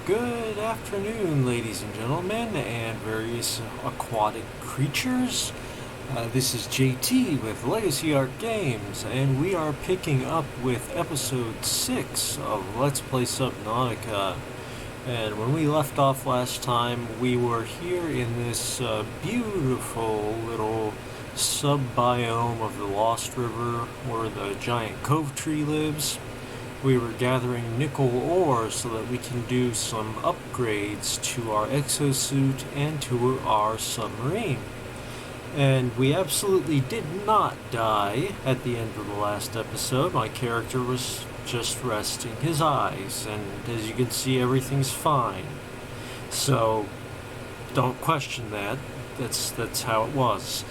Good afternoon, ladies and gentlemen, and various aquatic creatures. This is JT with Legacy Art Games, and we are picking up with episode 6 of Let's Play Subnautica. And when we left off last time, we were here in this beautiful little sub-biome of the Lost River where the giant cove tree lives. We were gathering nickel ore so that we can do some upgrades to our exosuit and to our submarine. And we absolutely did not die at the end of the last episode. My character was just resting his eyes, and as you can see, everything's fine. So don't question that. That's how it was.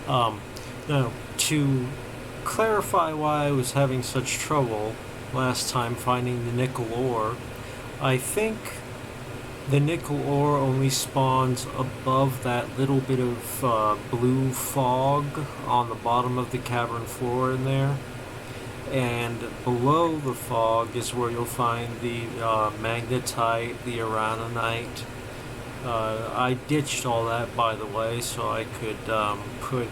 Now, to clarify why I was having such trouble last time finding the nickel ore, I think the nickel ore only spawns above that little bit of blue fog on the bottom of the cavern floor in there, and below the fog is where you'll find the magnetite, the uraninite. I ditched all that, by the way, so I could put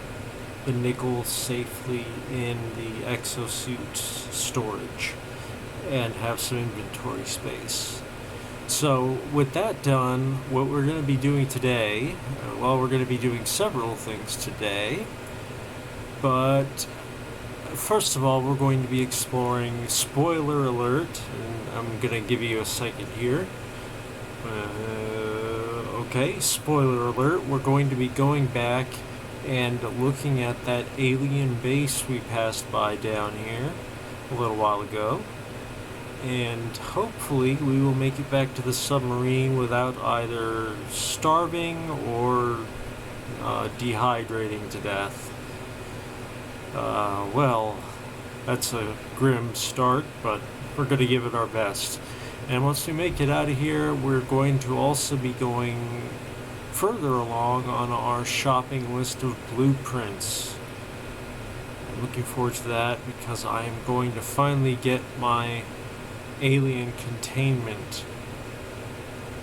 the nickel safely in the exosuit storage and have some inventory space. So with that done, what we're going to be doing today, we're going to be doing several things today, but first of all, we're going to be exploring spoiler alert, and I'm going to give you a second here. Okay, spoiler alert, we're going to be going back and looking at that alien base we passed by down here a little while ago. And hopefully we will make it back to the submarine without either starving or dehydrating to death. Well, that's a grim start, but we're going to give it our best. And once we make it out of here, we're going to also be going further along on our shopping list of blueprints. I'm looking forward to that because I am going to finally get my Alien Containment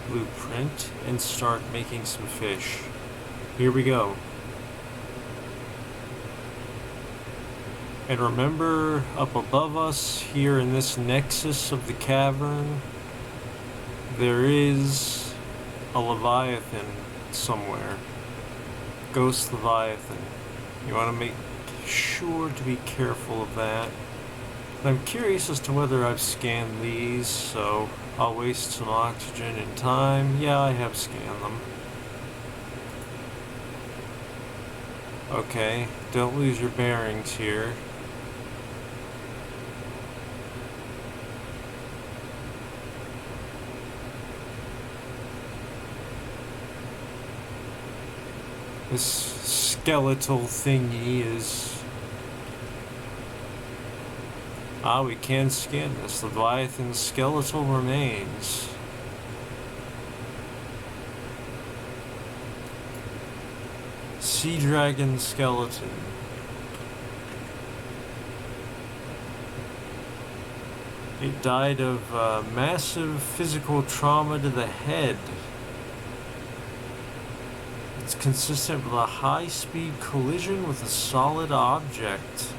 blueprint and start making some fish. Here we go. And remember, up above us here in this nexus of the cavern, there is a Leviathan somewhere. Ghost Leviathan. You want to make sure to be careful of that. I'm curious as to whether I've scanned these, so I'll waste some oxygen and time. Yeah, I have scanned them. Okay, don't lose your bearings here. This skeletal thingy is... we can scan this. Leviathan's skeletal remains. Sea dragon skeleton. It died of massive physical trauma to the head. It's consistent with a high-speed collision with a solid object.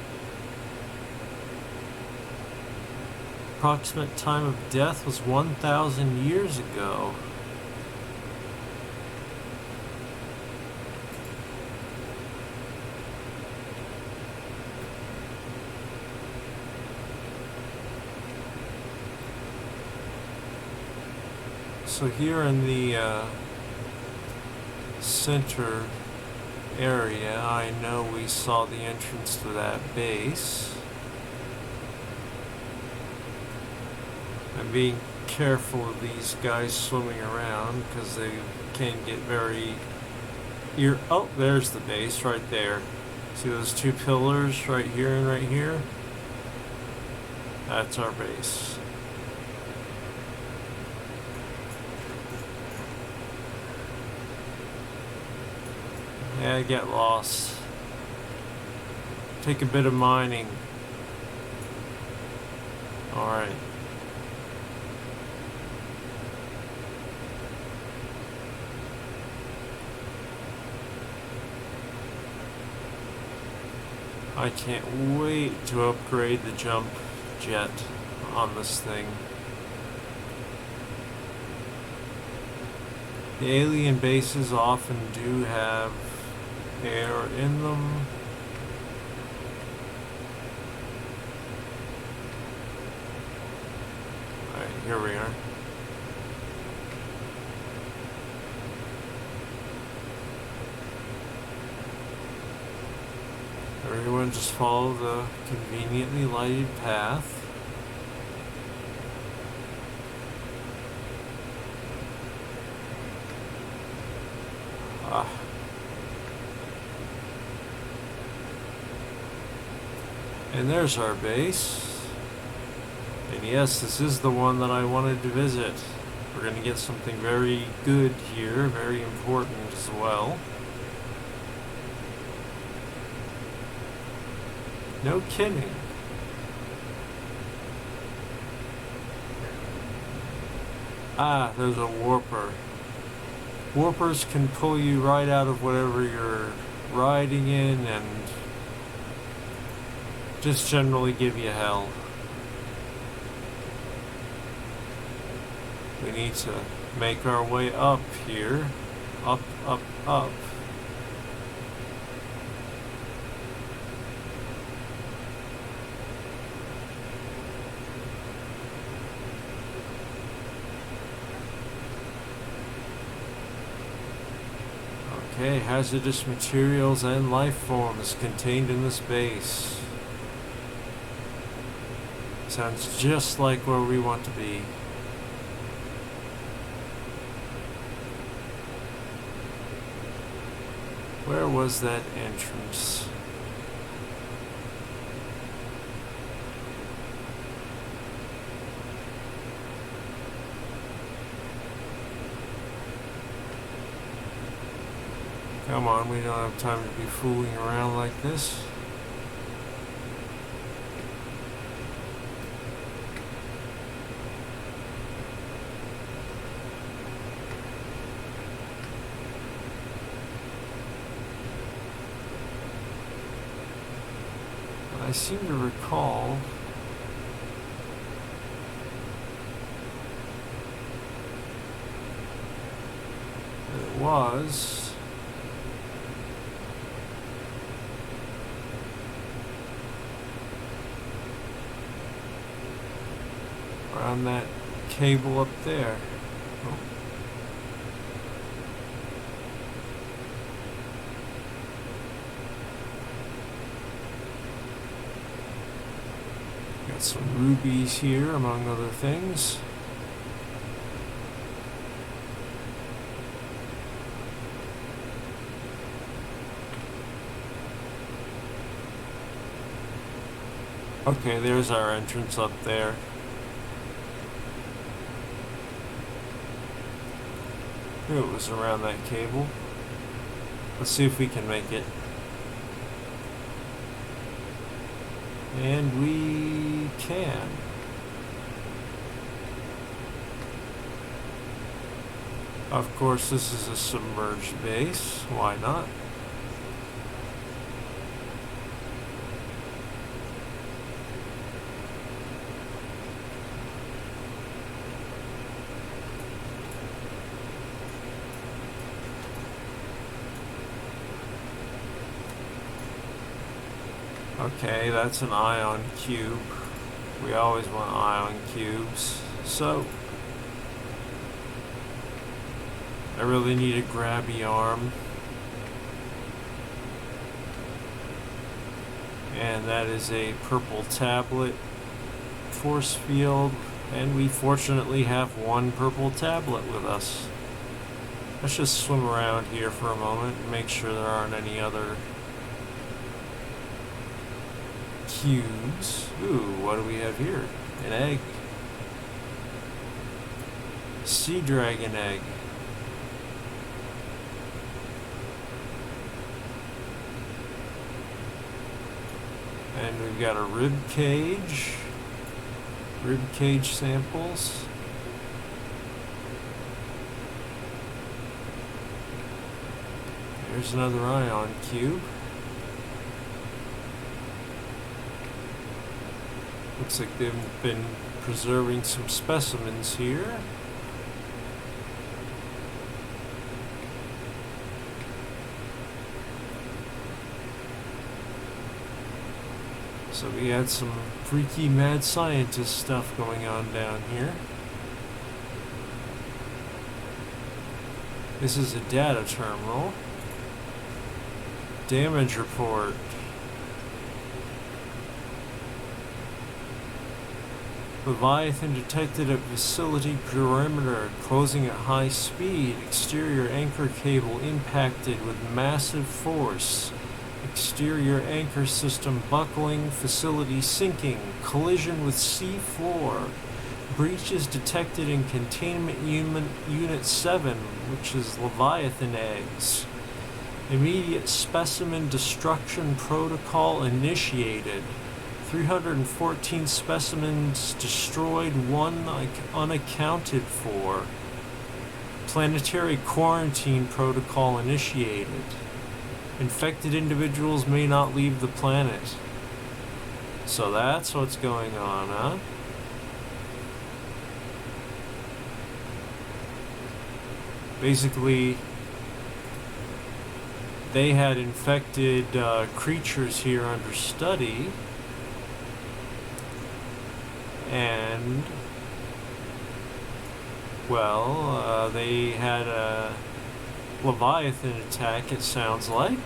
Approximate time of death was 1,000 years ago. So here in the center area, I know we saw the entrance to that base. I'm being careful of these guys swimming around because they can get very... Oh, there's the base right there. See those two pillars right here and right here? That's our base. Yeah, get lost. Take a bit of mining. Alright. I can't wait to upgrade the jump jet on this thing. The alien bases often do have air in them. Alright, here we are. Everyone just follow the conveniently lighted path. And there's our base. And yes, this is the one that I wanted to visit. We're going to get something very good here, very important as well. No kidding. Ah, there's a warper. Warpers can pull you right out of whatever you're riding in and just generally give you hell. We need to make our way up here. Up, up, up. Okay, hazardous materials and life forms contained in this base. Sounds just like where we want to be. Where was that entrance? Come on, we don't have time to be fooling around like this. I seem to recall that it was around that cable up there. Oh. Got some rubies here, among other things. Okay, there's our entrance up there. Knew it was around that cable. Let's see if we can make it. And we can. Of course, this is a submerged base. Why not? Okay, that's an ion cube. We always want ion cubes. So, I really need a grabby arm. And that is a purple tablet force field. And we fortunately have one purple tablet with us. Let's just swim around here for a moment and make sure there aren't any other cubes. Ooh, what do we have here? An egg. Sea dragon egg. And we've got a rib cage. Rib cage samples. There's another ion cube. Looks like they've been preserving some specimens here. So we had some freaky mad scientist stuff going on down here. This is a data terminal. Damage report. Leviathan detected at facility perimeter, closing at high speed. Exterior anchor cable impacted with massive force. Exterior anchor system buckling, facility sinking, collision with sea floor. Breaches detected in containment unit 7, which is Leviathan eggs. Immediate specimen destruction protocol initiated. 314 specimens destroyed, 1 unaccounted for. Planetary quarantine protocol initiated. Infected individuals may not leave the planet. So that's what's going on, huh? Basically, they had infected creatures here under study, and well, they had a Leviathan attack, it sounds like.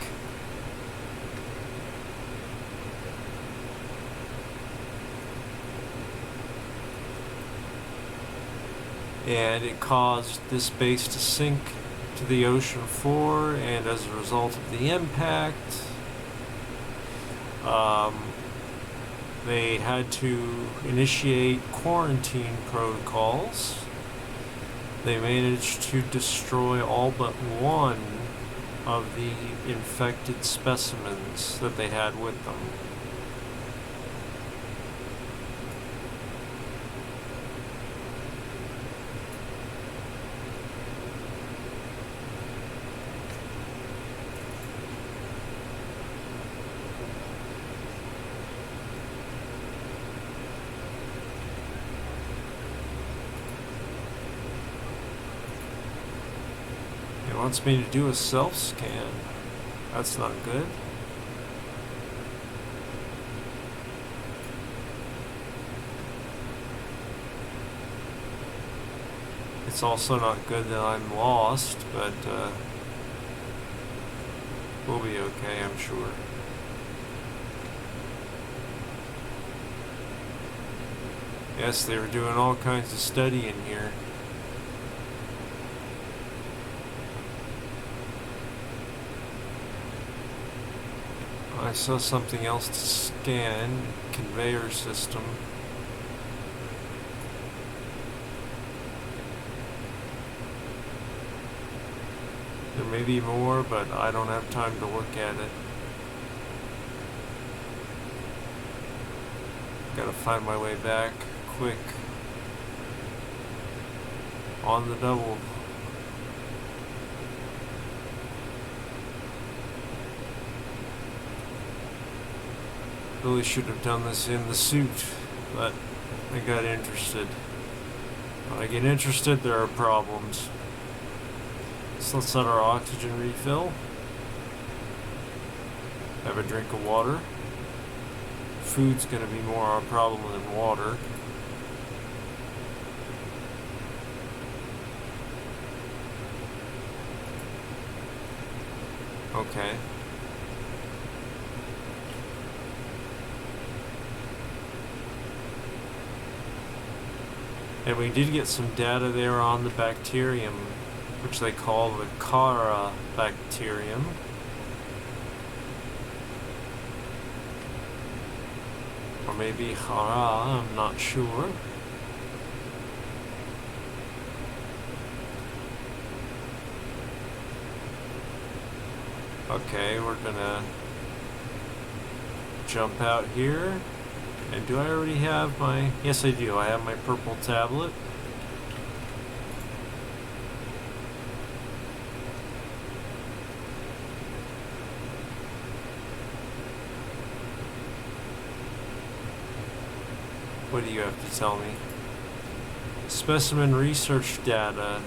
And it caused this base to sink to the ocean floor, and as a result of the impact, they had to initiate quarantine protocols. They managed to destroy all but 1 of the infected specimens that they had with them. Wants me to do a self-scan. That's not good. It's also not good that I'm lost, but we'll be okay, I'm sure. Yes, they were doing all kinds of studying here. I saw something else to scan. Conveyor system. There may be more, but I don't have time to look at it. Gotta find my way back quick. On the double. Really should have done this in the suit, but I got interested. When I get interested, there are problems. So let's let our oxygen refill. Have a drink of water. Food's going to be more our problem than water. Okay. And we did get some data there on the bacterium, which they call the Cara bacterium. Or maybe Hara, I'm not sure. Okay, we're gonna jump out here. And do I already have my... Yes, I do. I have my purple tablet. What do you have to tell me? Specimen research data.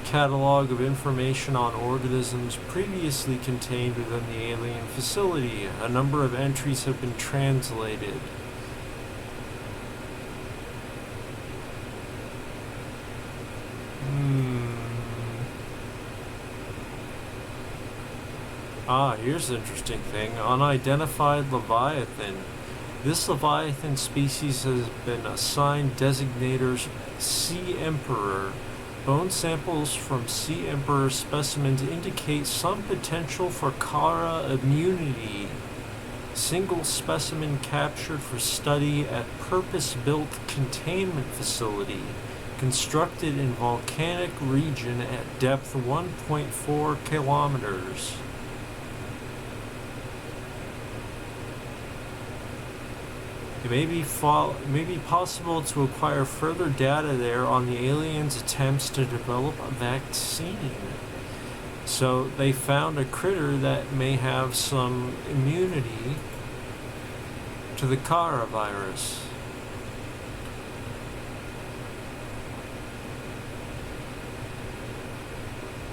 Catalog of information on organisms previously contained within the alien facility. A number of entries have been translated. Here's an interesting thing. Unidentified Leviathan. This Leviathan species has been assigned designators Sea Emperor. Bone samples from Sea Emperor specimens indicate some potential for Kara immunity. Single specimen captured for study at purpose-built containment facility, constructed in volcanic region at depth 1.4 kilometers. It may be possible to acquire further data there on the aliens' attempts to develop a vaccine. So they found a critter that may have some immunity to the Kara virus.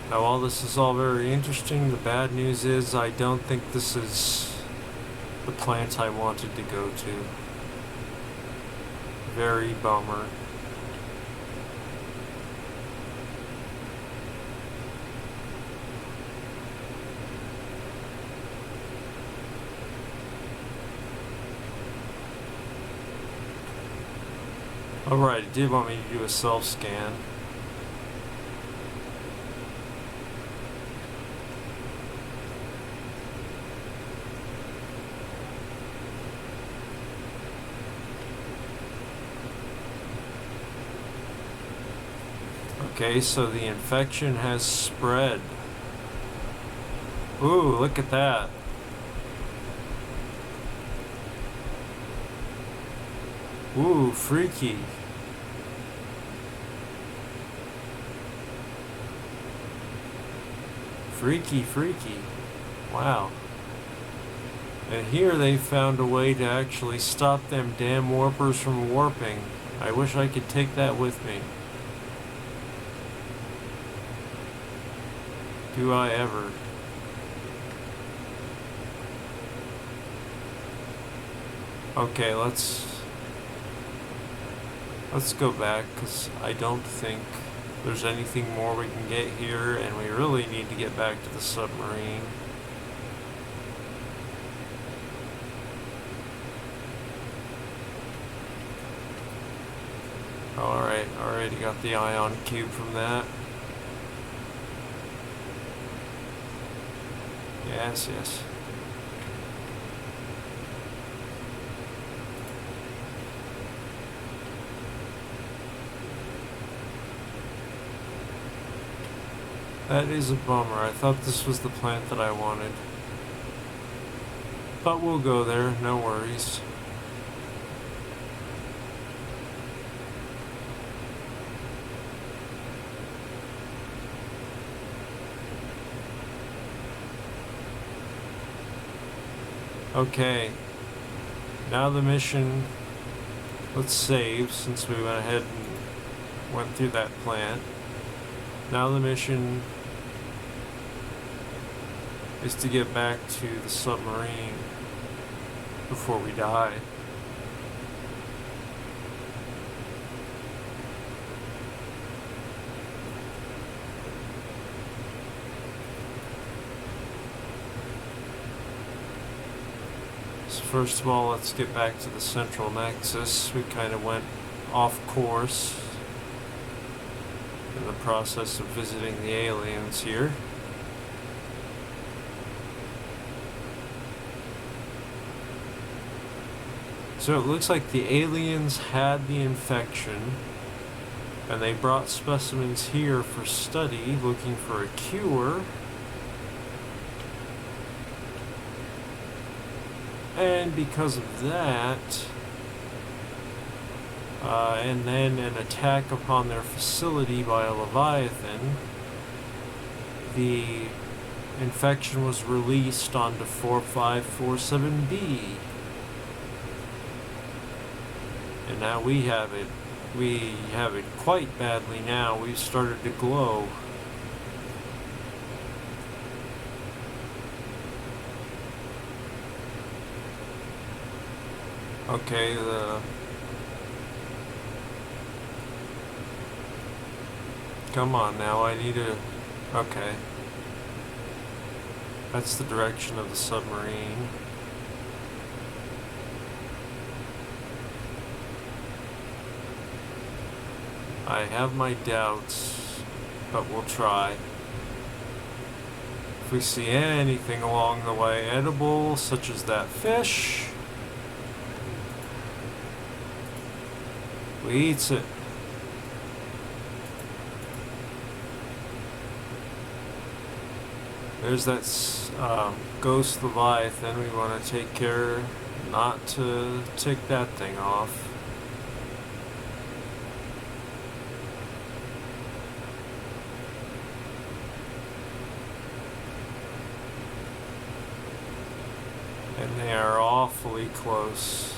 Now, while this is all very interesting, the bad news is I don't think this is the plant I wanted to go to. Very bummer. Alright, it did want me to do a self-scan. Okay, so the infection has spread. Ooh, look at that. Ooh, freaky. Freaky. Wow. And here they found a way to actually stop them damn warpers from warping. I wish I could take that with me. Do I ever? Okay, let's go back, because I don't think there's anything more we can get here, and we really need to get back to the submarine. Alright, already got the ion cube from that. Yes. That is a bummer. I thought this was the plant that I wanted. But we'll go there, no worries. Okay, now the mission, let's save since we went ahead and went through that plant. Now the mission is to get back to the submarine before we die. First of all, let's get back to the central nexus. We kind of went off course in the process of visiting the aliens here. So it looks like the aliens had the infection, and they brought specimens here for study, looking for a cure. And because of that, and then an attack upon their facility by a Leviathan, the infection was released onto 4547B. And now we have it. We have it quite badly now. We've started to glow. Okay, come on now, I need to... Okay. That's the direction of the submarine. I have my doubts, but we'll try. If we see anything along the way edible, such as that fish, we eats it. There's that ghost Leviathan. We want to take care not to take that thing off. And they are awfully close.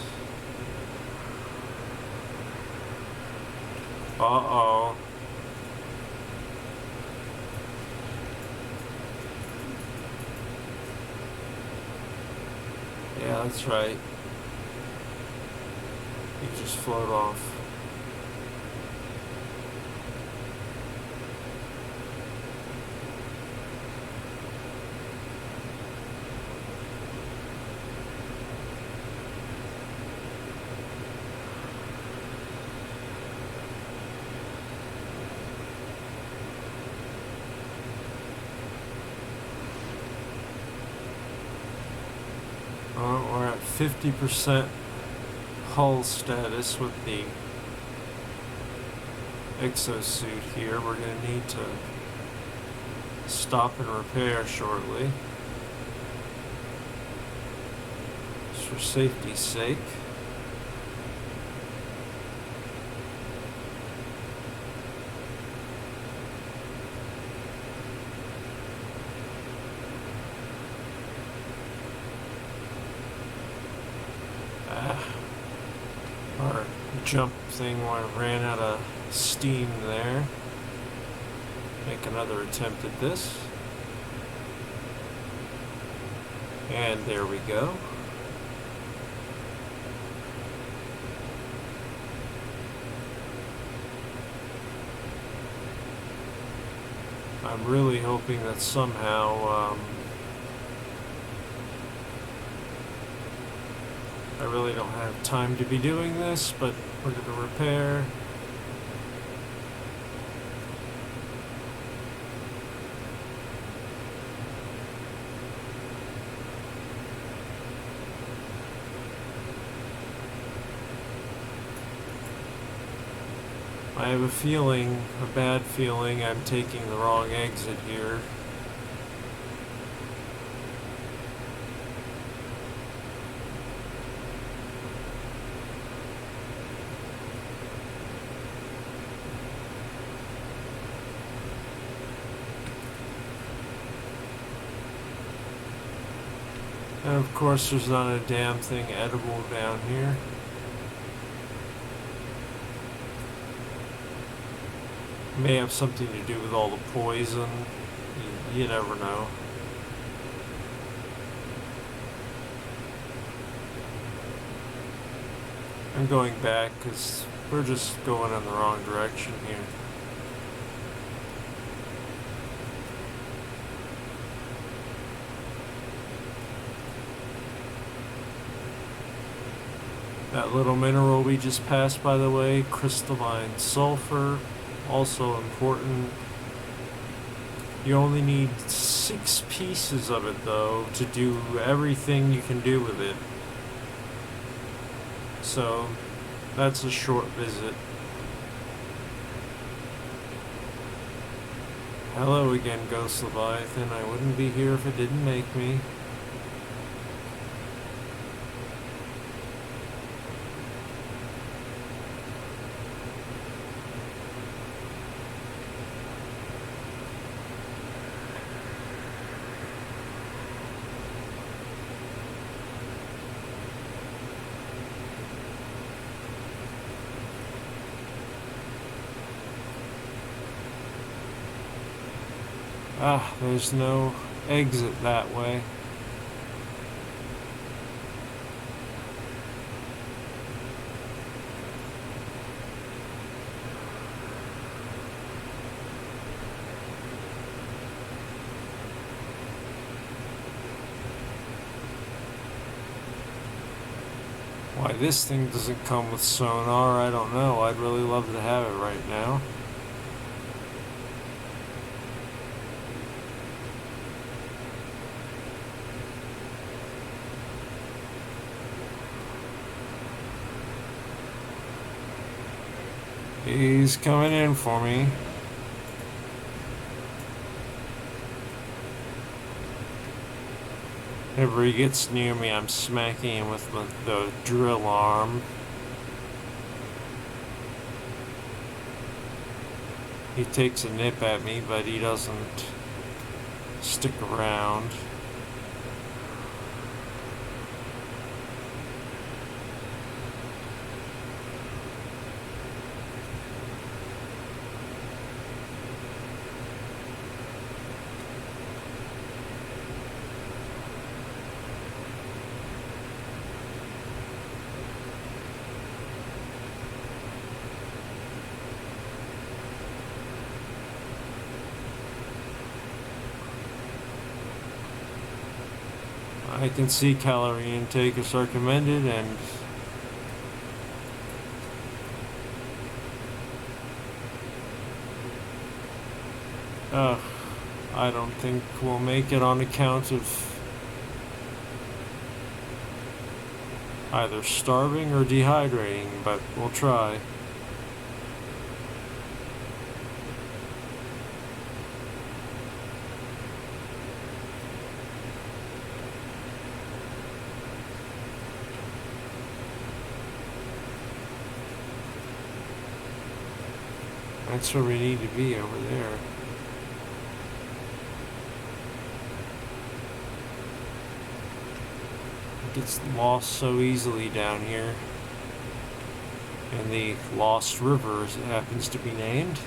Uh-oh. Yeah, that's right. You just float off. We're at 50% hull status with the Exosuit here. We're going to need to stop and repair shortly, just for safety's sake. Our jump thing ran out of steam there. Make another attempt at this. And there we go. I'm really hoping that somehow I really don't have time to be doing this, but we're going to repair. I have a feeling, a bad feeling, I'm taking the wrong exit here. And of course there's not a damn thing edible down here. May have something to do with all the poison. You never know. I'm going back because we're just going in the wrong direction here. That little mineral we just passed, by the way, crystalline sulfur, also important. You only need 6 pieces of it, though, to do everything you can do with it. So, that's a short visit. Hello again, Ghost Leviathan. I wouldn't be here if it didn't make me. Ah, there's no exit that way. Why this thing doesn't come with sonar, I don't know. I'd really love to have it right now. He's coming in for me. Whenever he gets near me, I'm smacking him with the drill arm. He takes a nip at me, but he doesn't stick around. I can see calorie intake is recommended, and I don't think we'll make it on account of either starving or dehydrating, but we'll try. That's where we need to be, over there. It gets lost so easily down here. And the Lost River, as it happens to be named.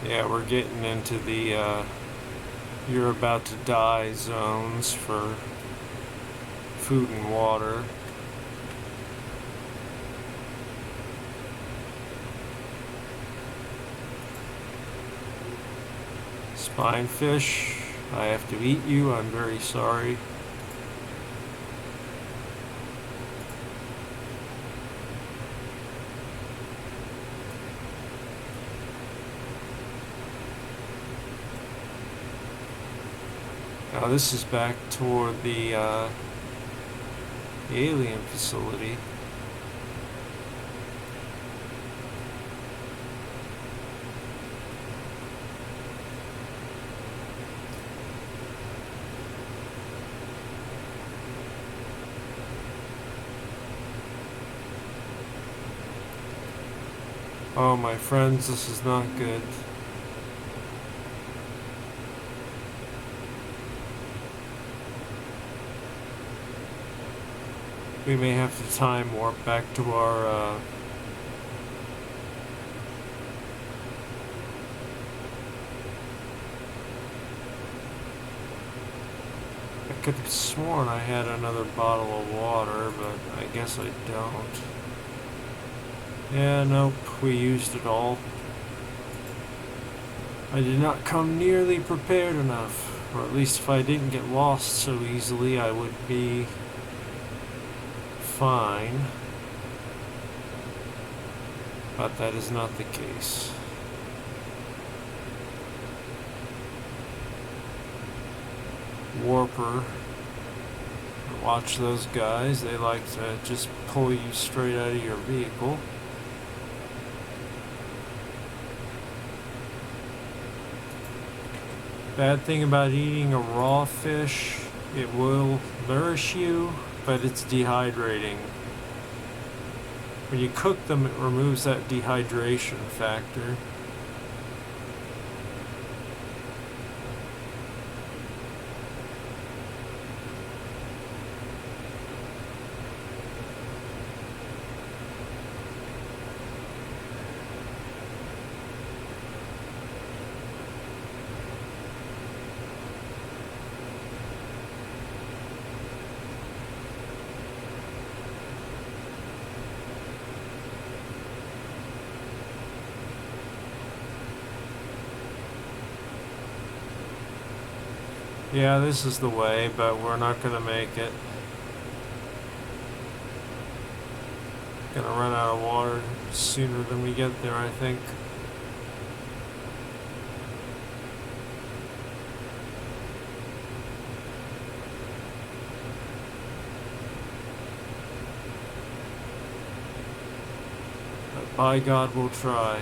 Yeah, we're getting into the you're about to die zones for food and water. Spinefish, I have to eat you, I'm very sorry. Now this is back toward the alien facility. Oh my friends, this is not good. We may have to time warp back to our I could have sworn I had another bottle of water, but I guess I don't. Yeah, nope, we used it all. I did not come nearly prepared enough, or at least if I didn't get lost so easily, I would be fine. But that is not the case. Warper. Watch those guys, they like to just pull you straight out of your vehicle. Bad thing about eating a raw fish, it will nourish you, but it's dehydrating. When you cook them, it removes that dehydration factor. Yeah, this is the way, but we're not gonna make it. Gonna run out of water sooner than we get there, I think. But by God, we'll try.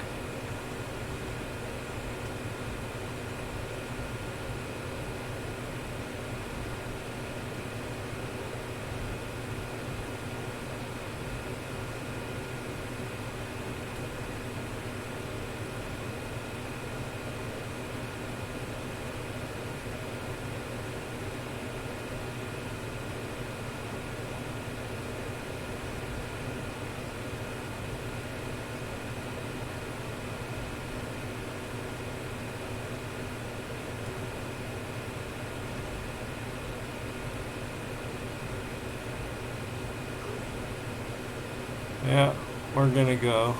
Yeah, we're gonna go.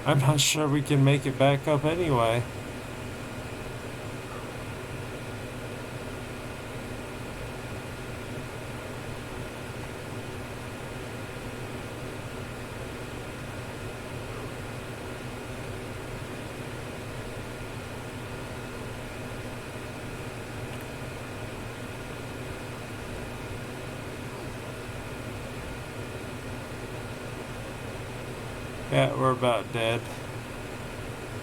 I'm not sure we can make it back up anyway. Yeah, we're about dead.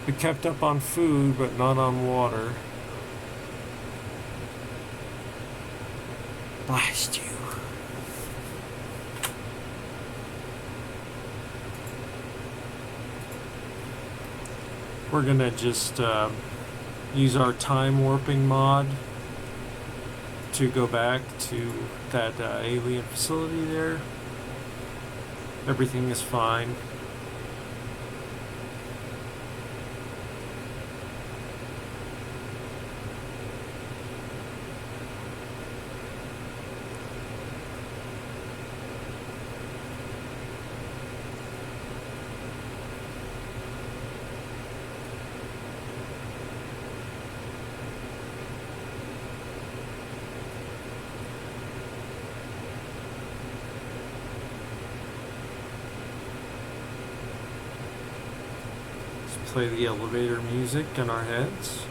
We kept up on food, but not on water. Blast you. We're gonna just use our time warping mod to go back to that alien facility there. Everything is fine. Play the elevator music in our heads.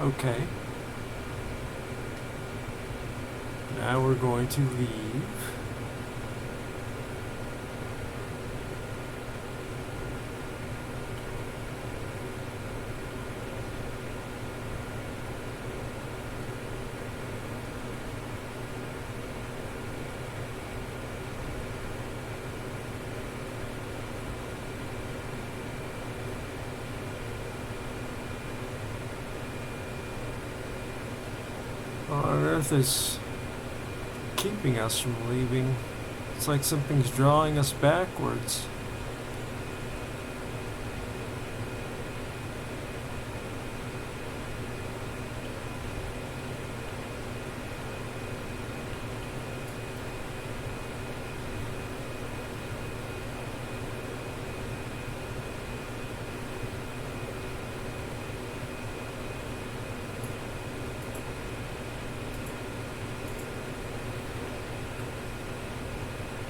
Okay. Now we're going to leave. What on earth is keeping us from leaving? It's like something's drawing us backwards.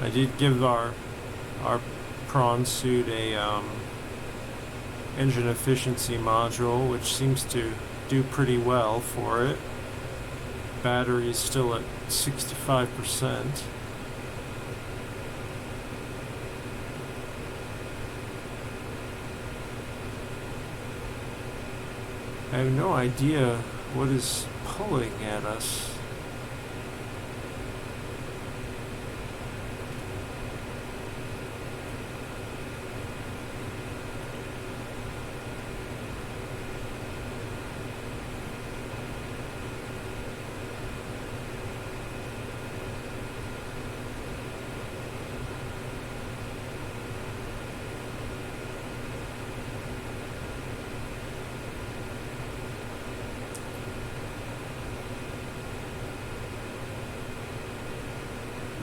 I did give our prawn suit a engine efficiency module, which seems to do pretty well for it. Battery is still at 65%. I have no idea what is pulling at us.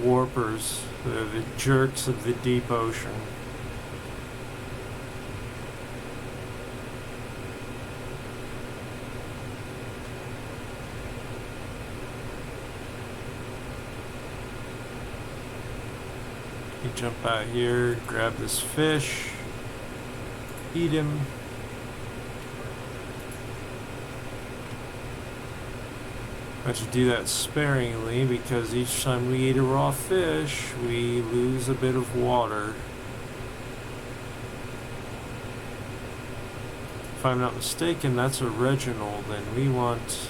Warpers, they're the jerks of the deep ocean. You jump out here, grab this fish, eat him. I should do that sparingly because each time we eat a raw fish, we lose a bit of water. If I'm not mistaken, that's original, then we want...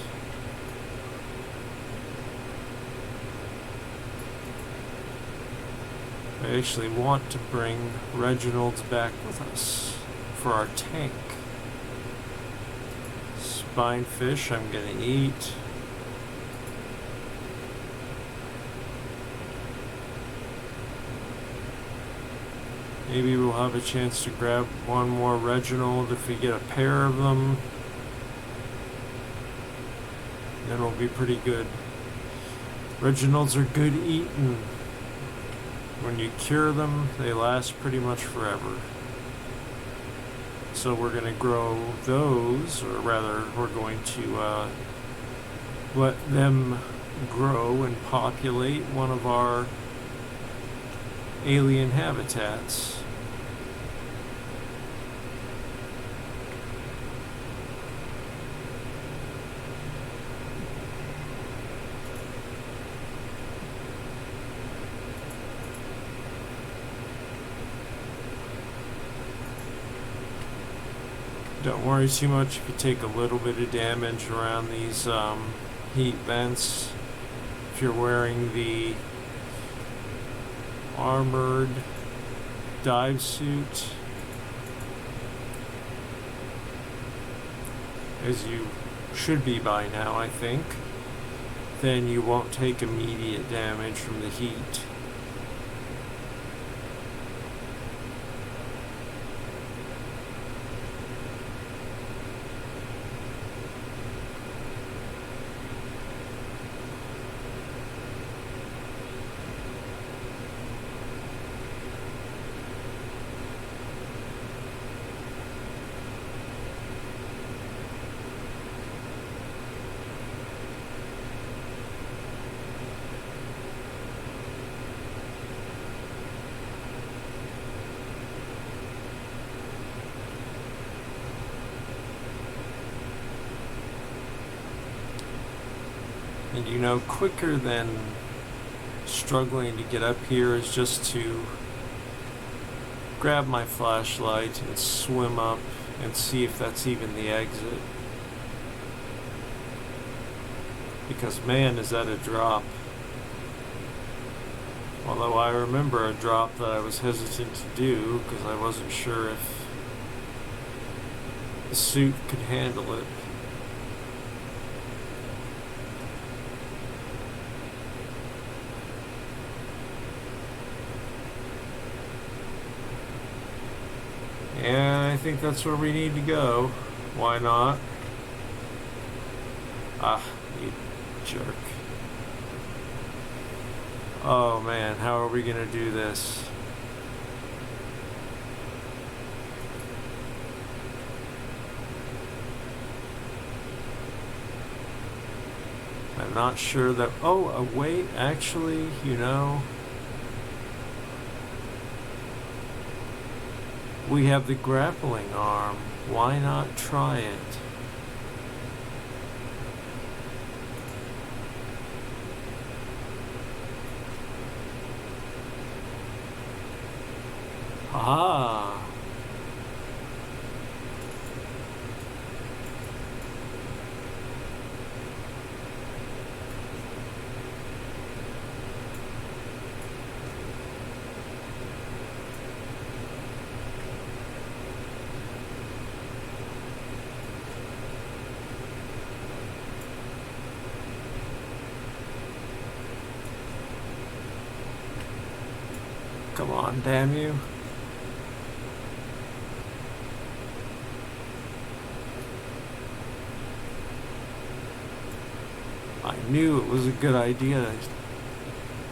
I actually want to bring Reginald's back with us for our tank. Spinefish I'm gonna eat. Maybe we'll have a chance to grab one more Reginald if we get a pair of them. Then we'll be pretty good. Reginalds are good eating. When you cure them, they last pretty much forever. So we're going to grow those, or rather, we're going to let them grow and populate one of our alien habitats. Don't worry too much if you take a little bit of damage around these heat vents. If you're wearing the armored dive suit, as you should be by now, I think, then you won't take immediate damage from the heat. And you know, quicker than struggling to get up here is just to grab my flashlight and swim up and see if that's even the exit. Because man, is that a drop. Although I remember a drop that I was hesitant to do because I wasn't sure if the suit could handle it. And I think that's where we need to go. Why not? Ah, you jerk. Oh man, how are we gonna do this? I'm not sure that... Oh, wait, actually, you know... We have the grappling arm. Why not try it? Ah. Come on, damn you. I knew it was a good idea to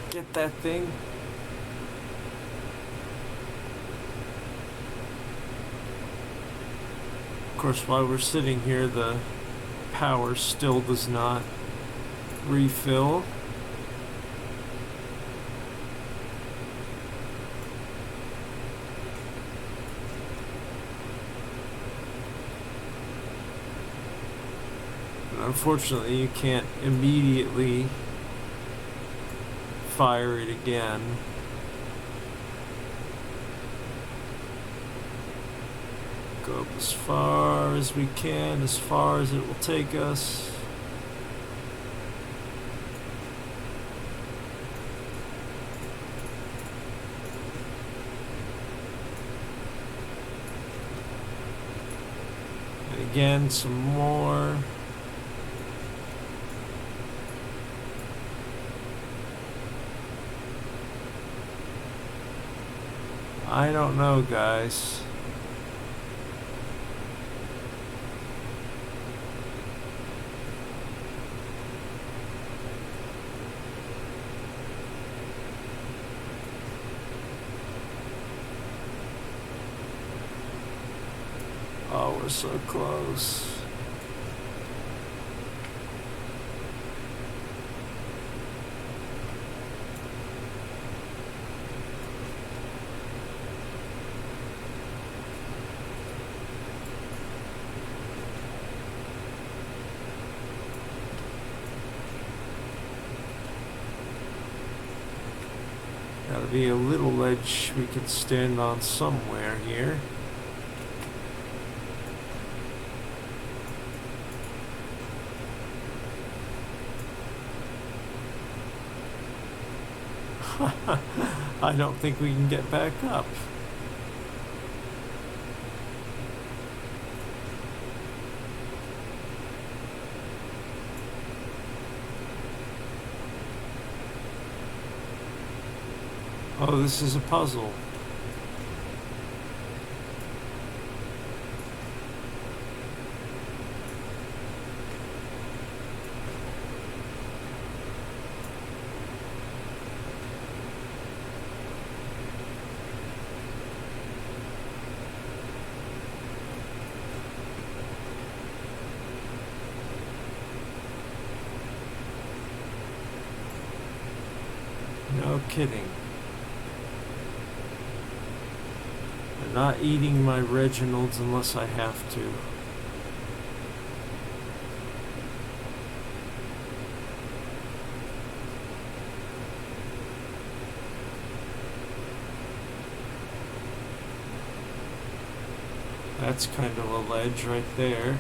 get that thing. Of course, while we're sitting here, the power still does not refill. Unfortunately, you can't immediately fire it again. Go up as far as we can, as far as it will take us. And again, some more. I don't know, guys. Oh, we're so close. Gotta be a little ledge we can stand on somewhere here. I don't think we can get back up. Oh, this is a puzzle. No kidding. I'm not eating my Reginald's unless I have to. That's kind of a ledge right there.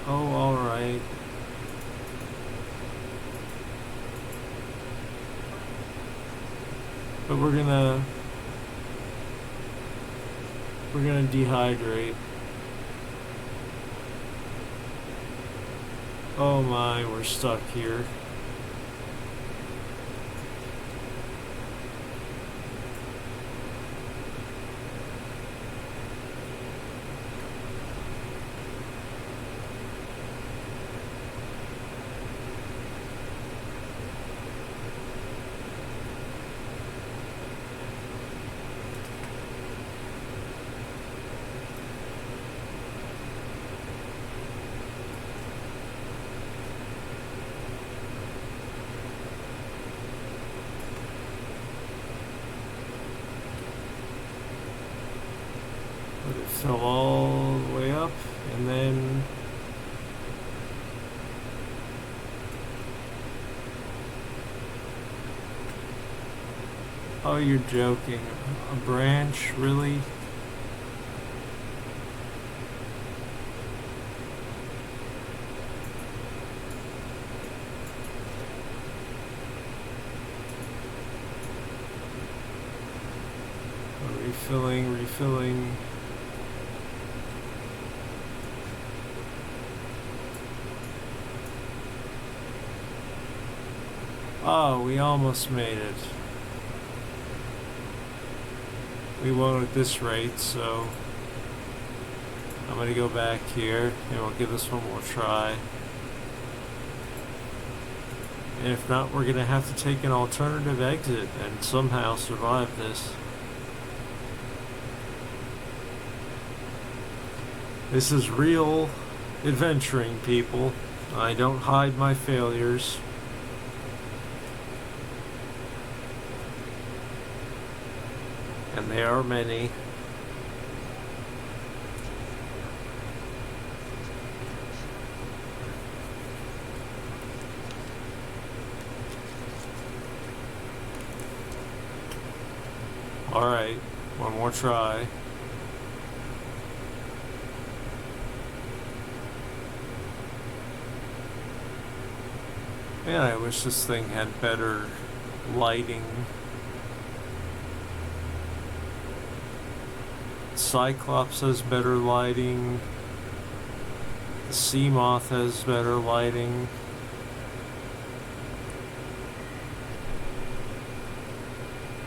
Oh, all right. But we're gonna dehydrate. Oh my, we're stuck here. Let it fill all the way up, and then oh, you're joking. A branch, really? Refilling. Oh, we almost made it. We won't at this rate, so I'm gonna go back here and we'll give this one more try. And if not, we're gonna have to take an alternative exit and somehow survive this. This is real adventuring, people. I don't hide my failures. And there are many. Alright, one more try. Man, I wish this thing had better lighting. Cyclops has better lighting. The sea moth has better lighting.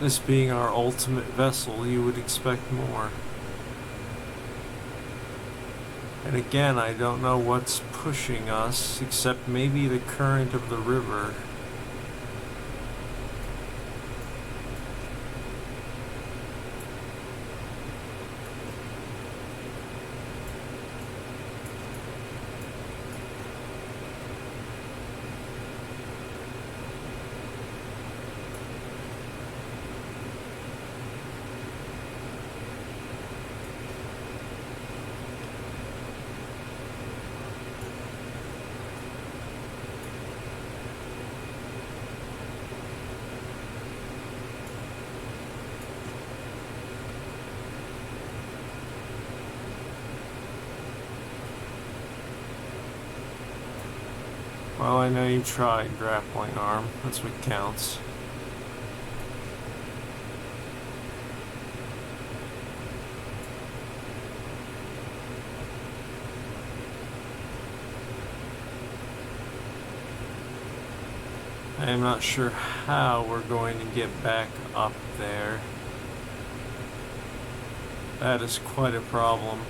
This being our ultimate vessel, you would expect more. And again, I don't know what's pushing us, except maybe the current of the river. Well, I know you tried grappling arm. That's what counts. I am not sure how we're going to get back up there. That is quite a problem.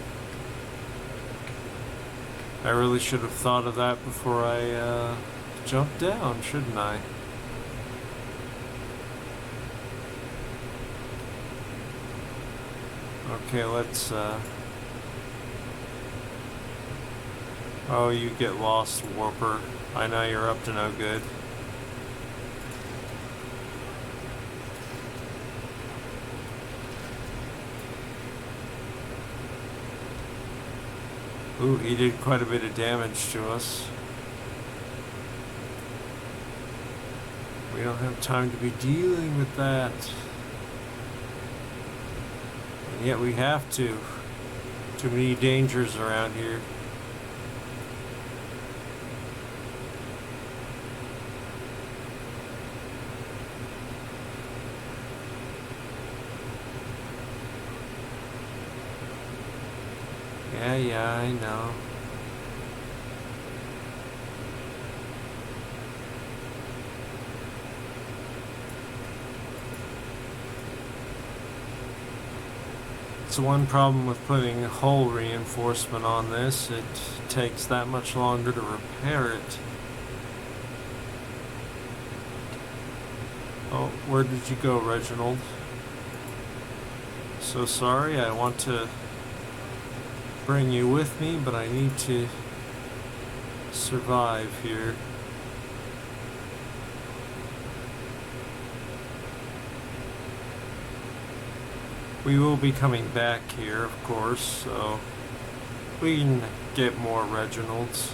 I really should have thought of that before I jumped down, shouldn't I? Okay, let's oh, you get lost, Warper. I know you're up to no good. Ooh, he did quite a bit of damage to us. We don't have time to be dealing with that. And yet we have to. Too many dangers around here. Yeah, I know. It's one problem with putting hull reinforcement on this. It takes that much longer to repair it. Oh, where did you go, Reginald? So sorry, I want to bring you with me, but I need to survive here. We will be coming back here, of course, so we can get more Reginalds.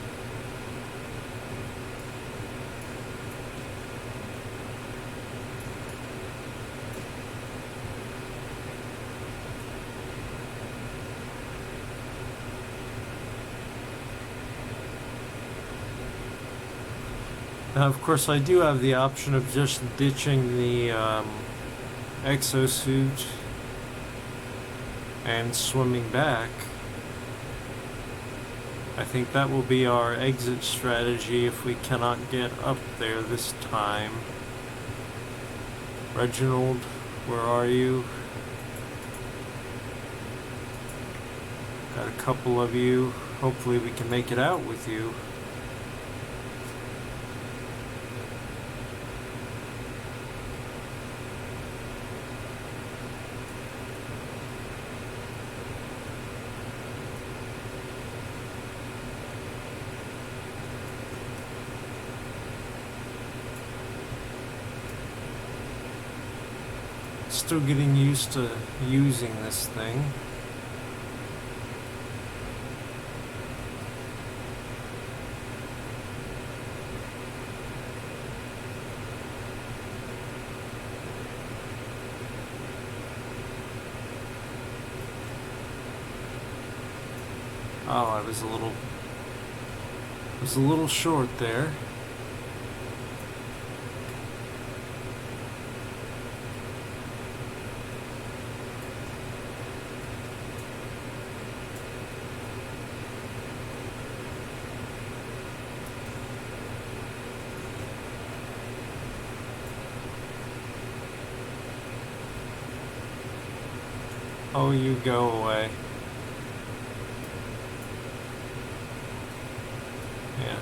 Now, of course, I do have the option of just ditching the Exosuit and swimming back. I think that will be our exit strategy if we cannot get up there this time. Reginald, where are you? Got a couple of you. Hopefully we can make it out with you. Still getting used to using this thing. Oh, I was a little short there. Oh, you go away. Yeah.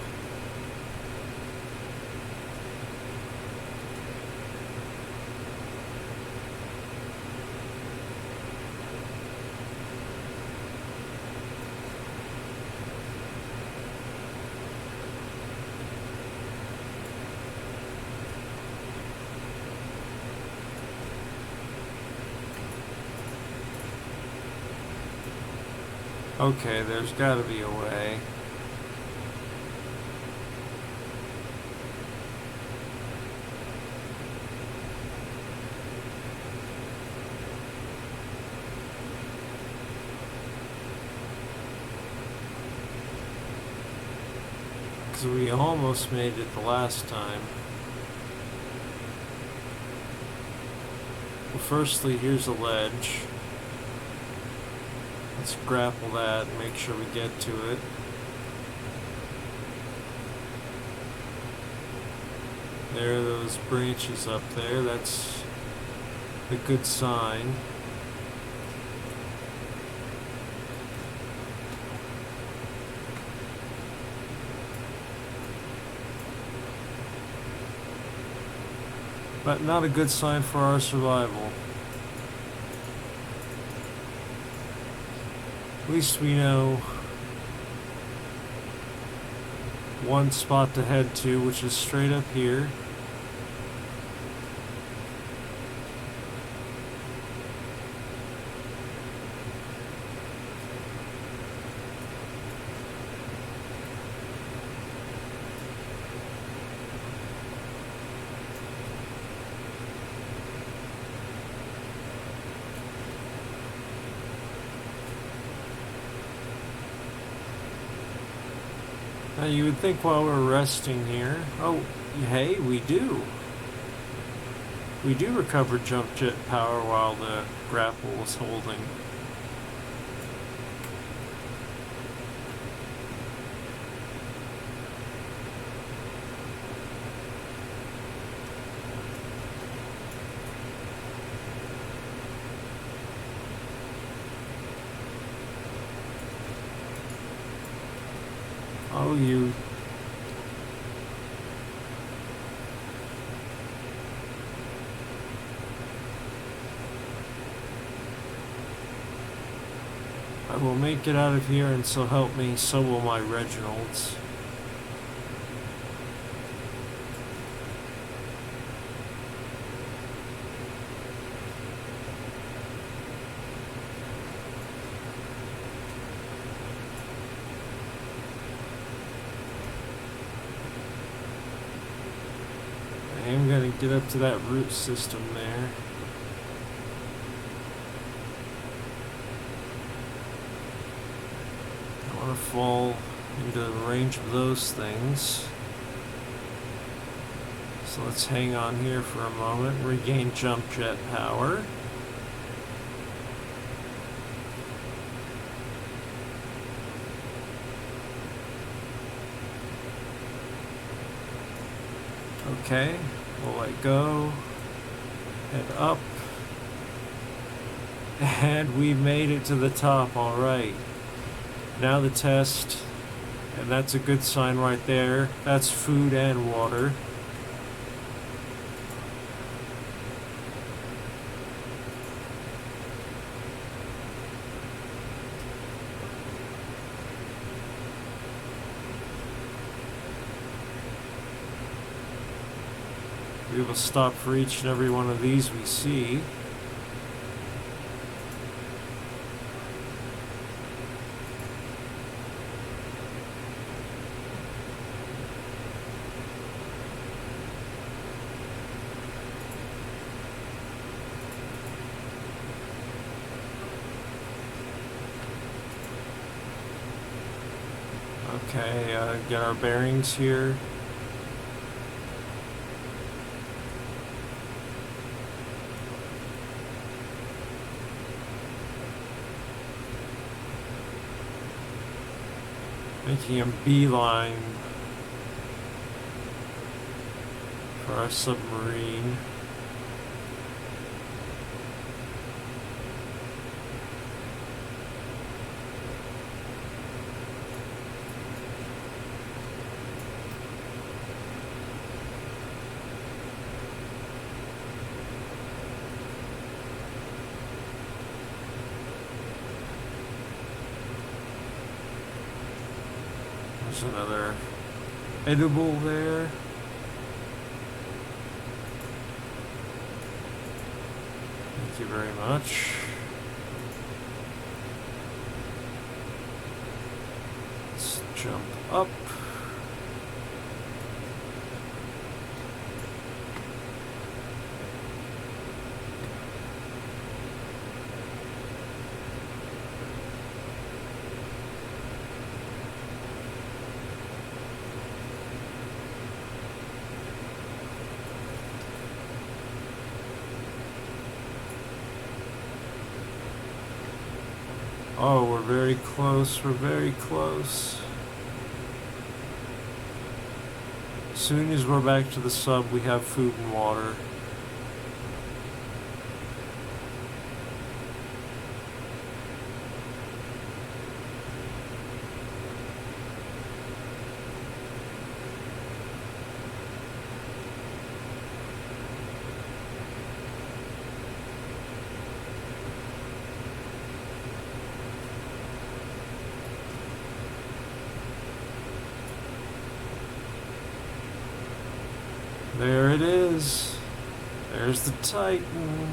Okay, there's gotta be a way. Because we almost made it the last time. Well, firstly, here's a ledge. Let's grapple that and make sure we get to it. There are those branches up there. That's a good sign. But not a good sign for our survival. At least we know one spot to head to, which is straight up here. Now you would think while we're resting here, oh, hey, we do. We do recover jump jet power while the grapple was holding. Oh, you. I will make it out of here, and so help me, so will my Reginalds. get up to that root system there. I want to fall into the range of those things. So let's hang on here for a moment, regain jump jet power. Okay, we'll let go, head up, and we made it to the top. All right, now the test, and that's a good sign right there. That's food and water. We will stop for each and every one of these we see. Okay, get our bearings here. Making a beeline for our submarine. There's another edible there. Thank you very much. Let's jump up. Oh, we're very close, we're very close. As soon as we're back to the sub, we have food and water. There it is. There's the Titan.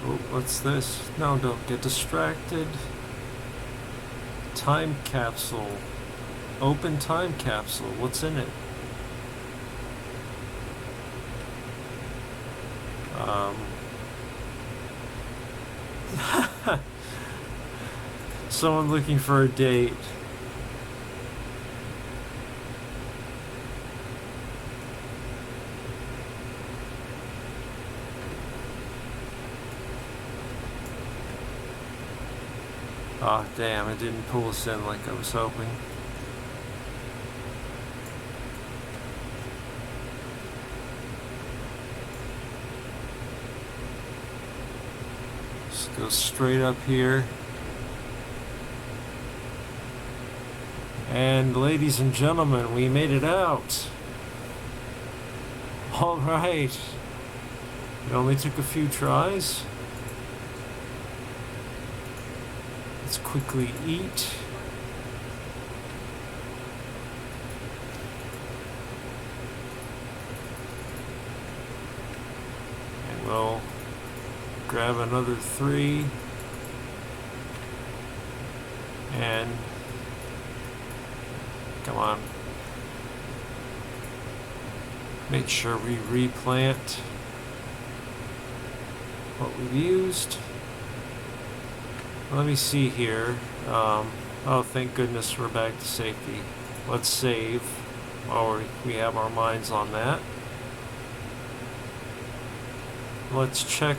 Oh, what's this? No, don't get distracted. Time capsule. Open time capsule. What's in it? Someone looking for a date. Oh, damn, it didn't pull us in like I was hoping. Just go straight up here. And ladies and gentlemen, we made it out. All right. It only took a few tries. Let's quickly eat. So grab another 3 and come on. Make sure we replant what we've used. Let me see here. Oh, thank goodness we're back to safety. Let's save while we have our minds on that. Let's check.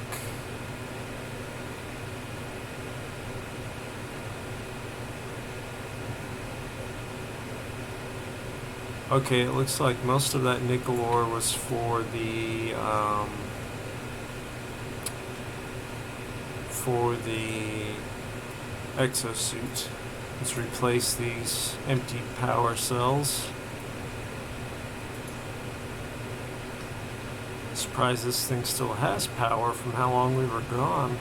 Okay, it looks like most of that nickel ore was for the exosuit. Let's replace these empty power cells. Surprised this thing still has power from how long we were gone.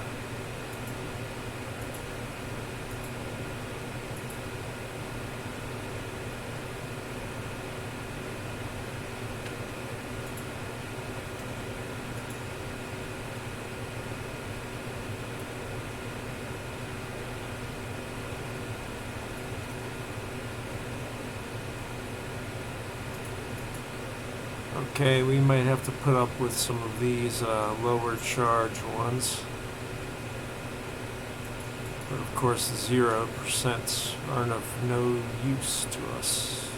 Okay, we might have to put up with some of these lower charge ones. But of course the 0% aren't of no use to us.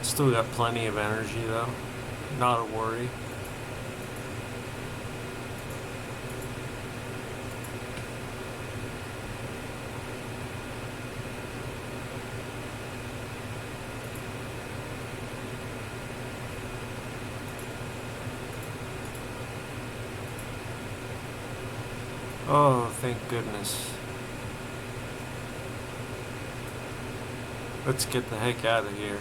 Still got plenty of energy though, not a worry. Oh, thank goodness. Let's get the heck out of here.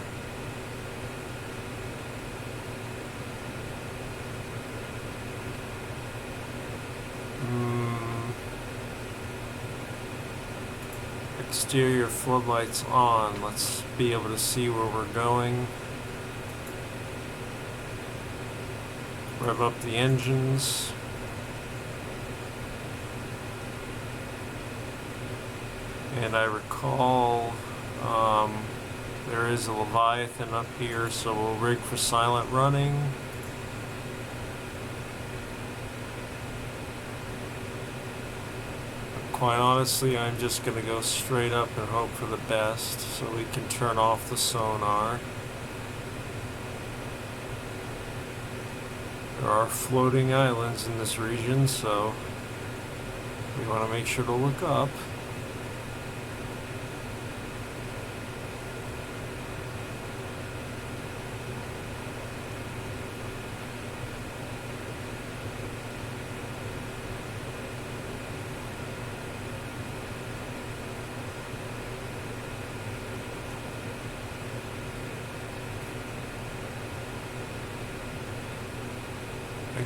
Exterior floodlights on. Let's be able to see where we're going. Rev up the engines. And I recall there is a Leviathan up here, so we'll rig for silent running. But quite honestly, I'm just going to go straight up and hope for the best so we can turn off the sonar. There are floating islands in this region, so we want to make sure to look up.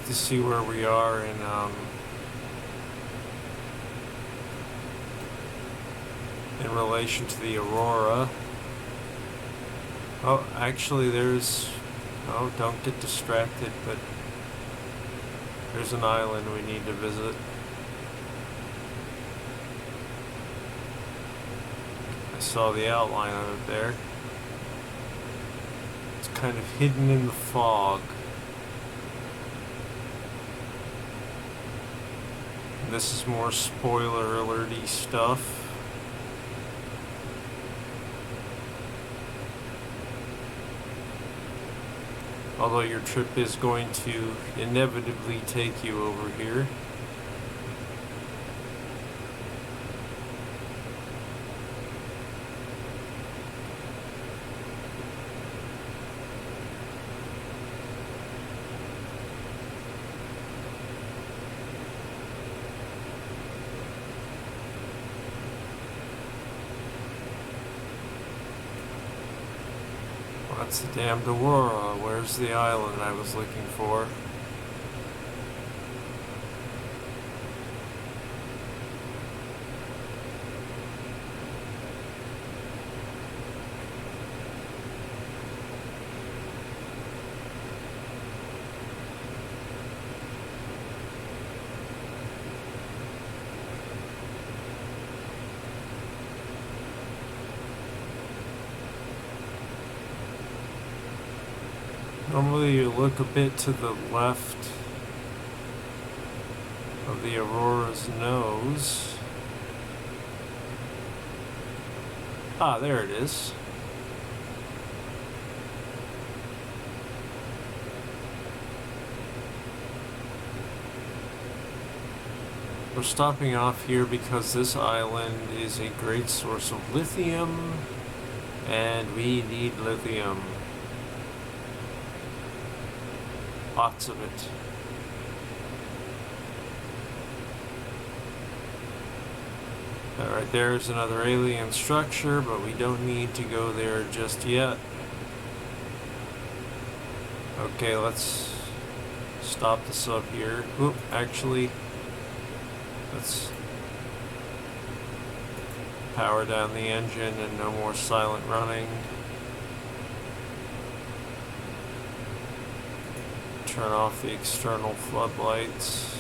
To see where we are in relation to the aurora. Oh, actually there's... Oh, don't get distracted, but there's an island we need to visit. I saw the outline of it there. It's kind of hidden in the fog. This is more spoiler alerty stuff. Although your trip is going to inevitably take you over here. That's the damned aurora. Where's the island I was looking for? Normally you look a bit to the left of the Aurora's nose. Ah, there it is. We're stopping off here because this island is a great source of lithium, and we need lithium. Lots of it. Alright, there's another alien structure, but we don't need to go there just yet. Okay, let's stop the sub here. Oop, actually, let's power down the engine and no more silent running. Turn off the external floodlights.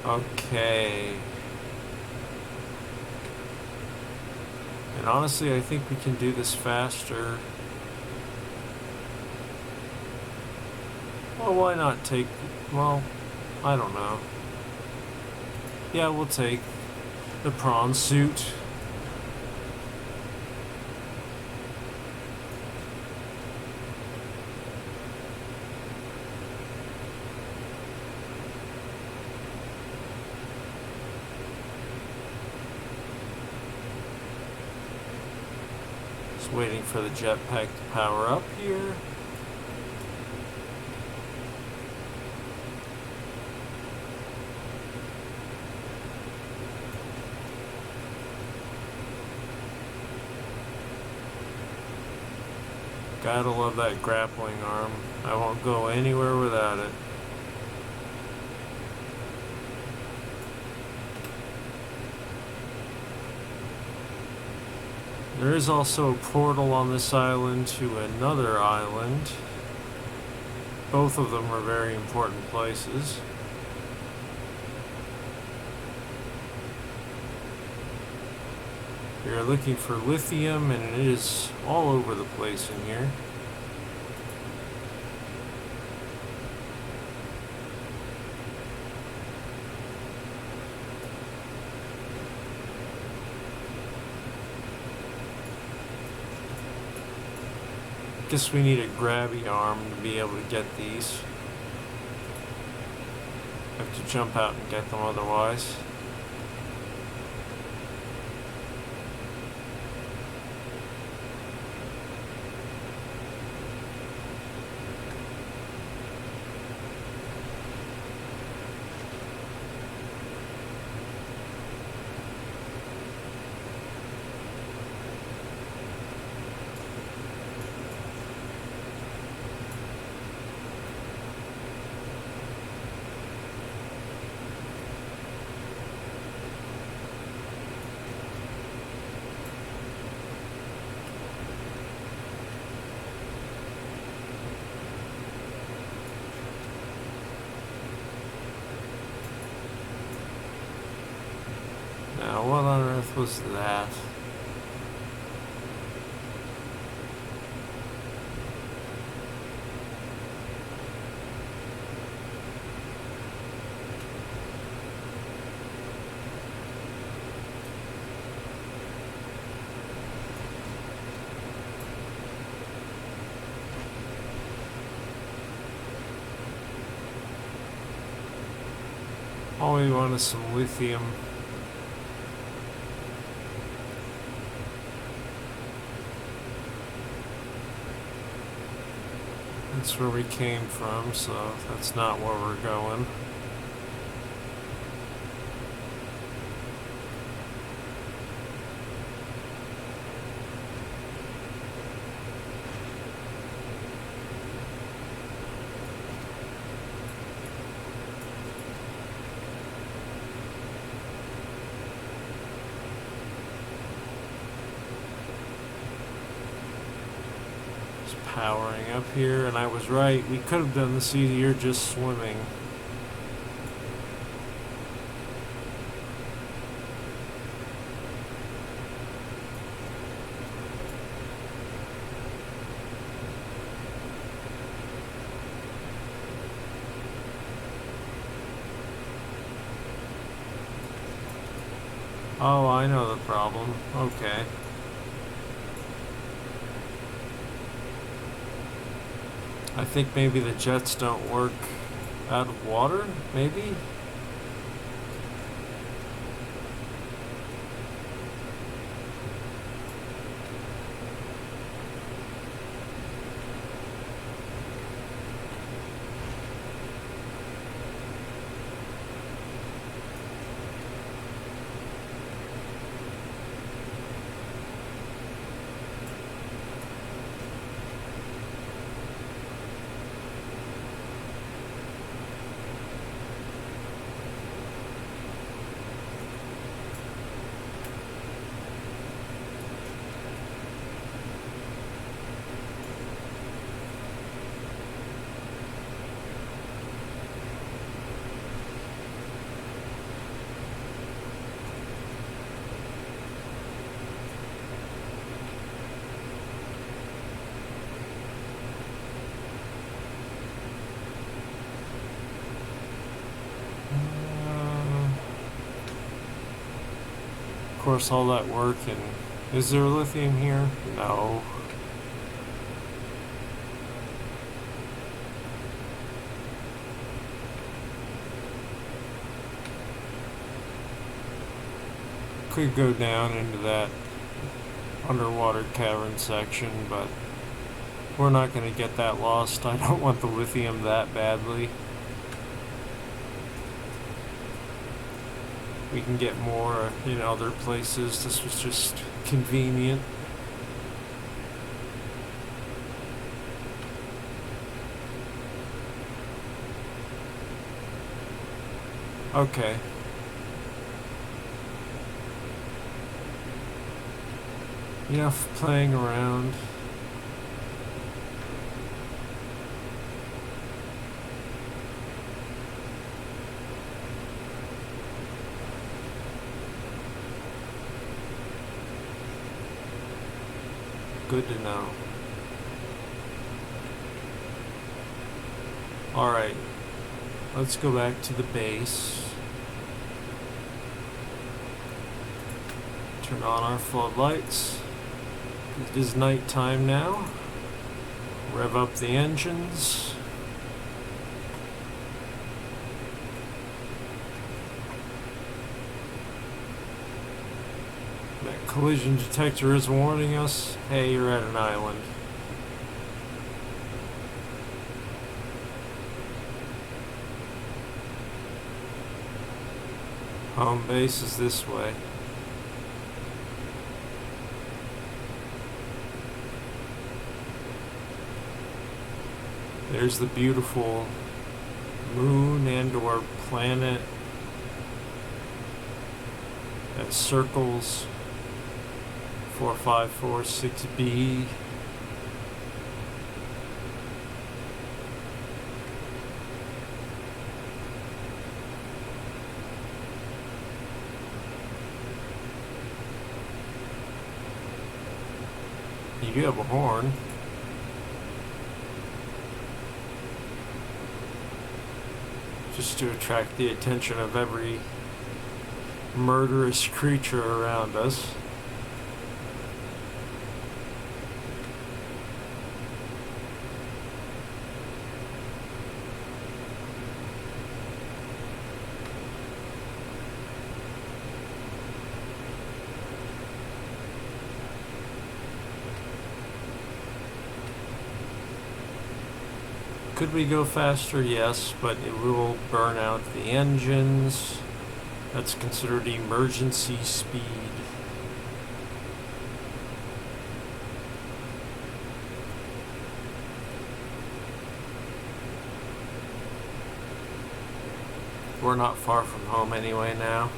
Okay. And honestly, I think we can do this faster. Well, why not take... Well, I don't know. Yeah, we'll take the prawn suit. Just waiting for the jetpack to power up here. Gotta love that grappling arm. I won't go anywhere without it. There is also a portal on this island to another island. Both of them are very important places. We are looking for lithium, and it is all over the place in here. Guess we need a grabby arm to be able to get these. Have to jump out and get them otherwise. Now, what on earth was that? All we want is some lithium. That's where we came from, so that's not where we're going. powering up here, and I was right. We could have done this easier just swimming. Oh, I know the problem. Okay. I think maybe the jets don't work out of water, maybe? Of course, all that work, and is there lithium here? No. Could go down into that underwater cavern section, but we're not going to get that lost. I don't want the lithium that badly. We can get more in other places. This was just convenient. Okay. Enough playing around. Good to know. Alright, let's go back to the base. Turn on our floodlights. It is nighttime now. Rev up the engines. That collision detector is warning us, hey, you're at an island. Home base is this way. There's the beautiful moon and or planet that circles 4546b. You do have a horn. Just to attract the attention of every murderous creature around us. Could we go faster? Yes, but it will burn out the engines. That's considered emergency speed. We're not far from home anyway now.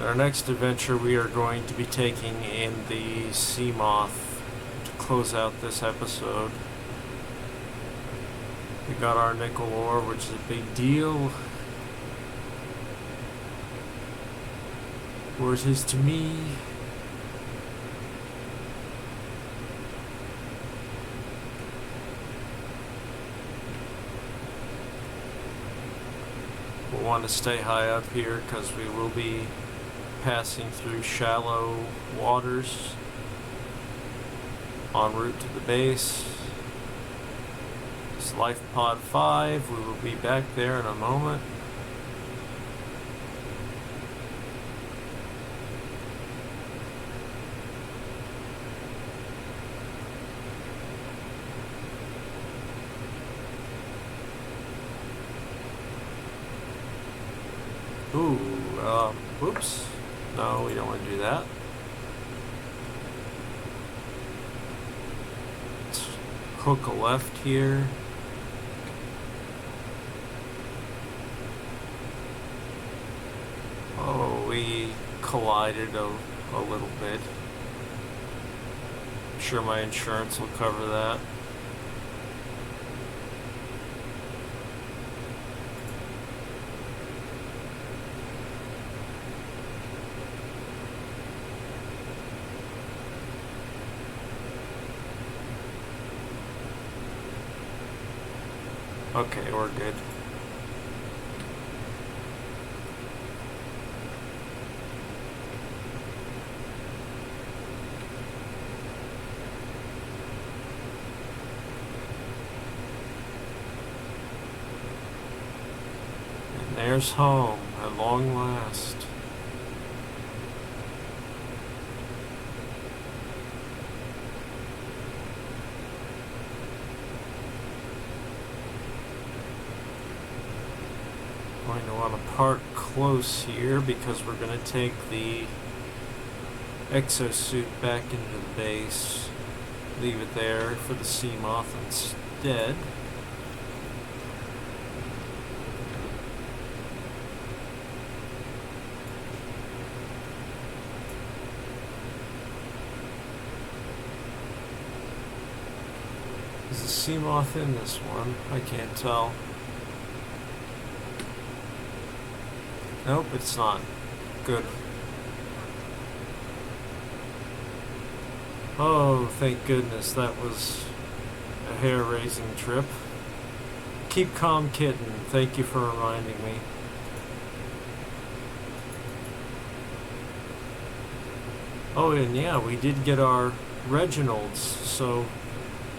Our next adventure, we are going to be taking in the sea moth to close out this episode. We got our nickel ore, which is a big deal. Or it is to me. We'll want to stay high up here because we will be passing through shallow waters en route to the base. It's Life Pod 5. We will be back there in a moment. Ooh, whoops. No, we don't want to do that. Let's hook a left here. Oh, we collided a little bit. I'm sure my insurance will cover that. Okay, we're good. And there's home at long last. Going to want to park close here because we're going to take the Exosuit back into the base. Leave it there for the sea moth instead. Is the sea moth in this one? I can't tell. Nope, it's not. Good. Oh, thank goodness, that was a hair-raising trip. Keep calm, kitten. Thank you for reminding me. Oh, and yeah, we did get our Reginalds, so...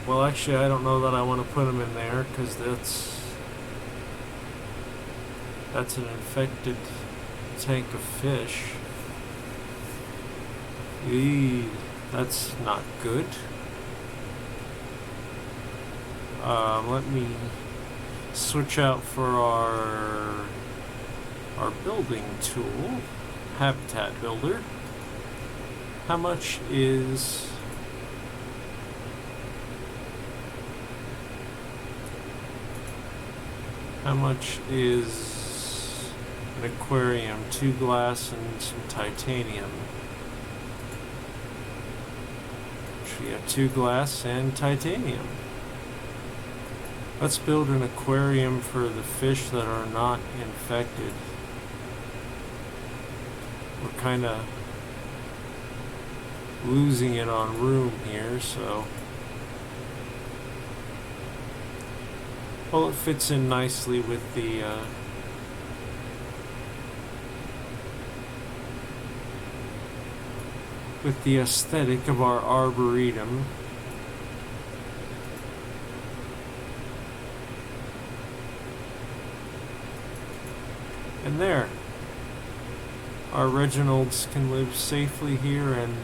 Well, actually, I don't know that I want to put them in there, because that's an infected tank of fish. Eee, that's not good. Let me switch out for our building tool, Habitat Builder. How much is... How much is an aquarium? 2 glass and some titanium. We have 2 glass and titanium. Let's build an aquarium for the fish that are not infected. We're kind of losing it on room here, so... Well, it fits in nicely with the aesthetic of our arboretum. And there. Our Reginalds can live safely here, and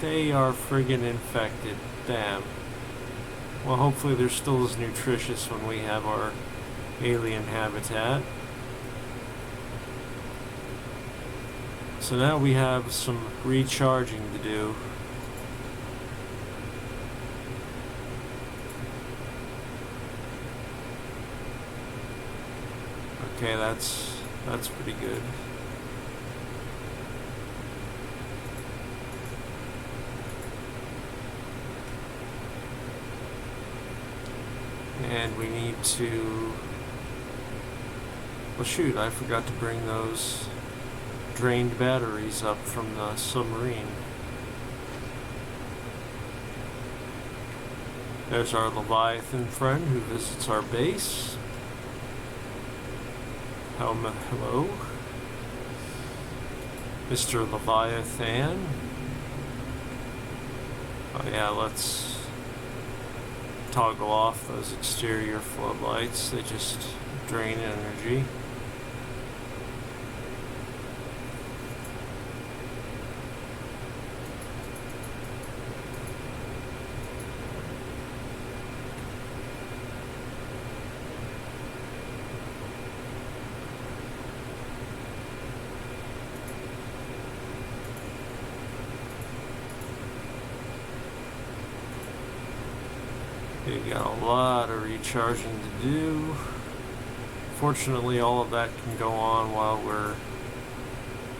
they are friggin' infected. Damn. Well, hopefully they're still as nutritious when we have our alien habitat. So now we have some recharging to do. Okay, that's pretty good. And we need to... Well, shoot, I forgot to bring those drained batteries up from the submarine. There's our Leviathan friend who visits our base. Hello, Mr. Leviathan. Oh yeah, let's toggle off those exterior floodlights. They just drain energy. We got a lot of recharging to do. Fortunately, all of that can go on while we're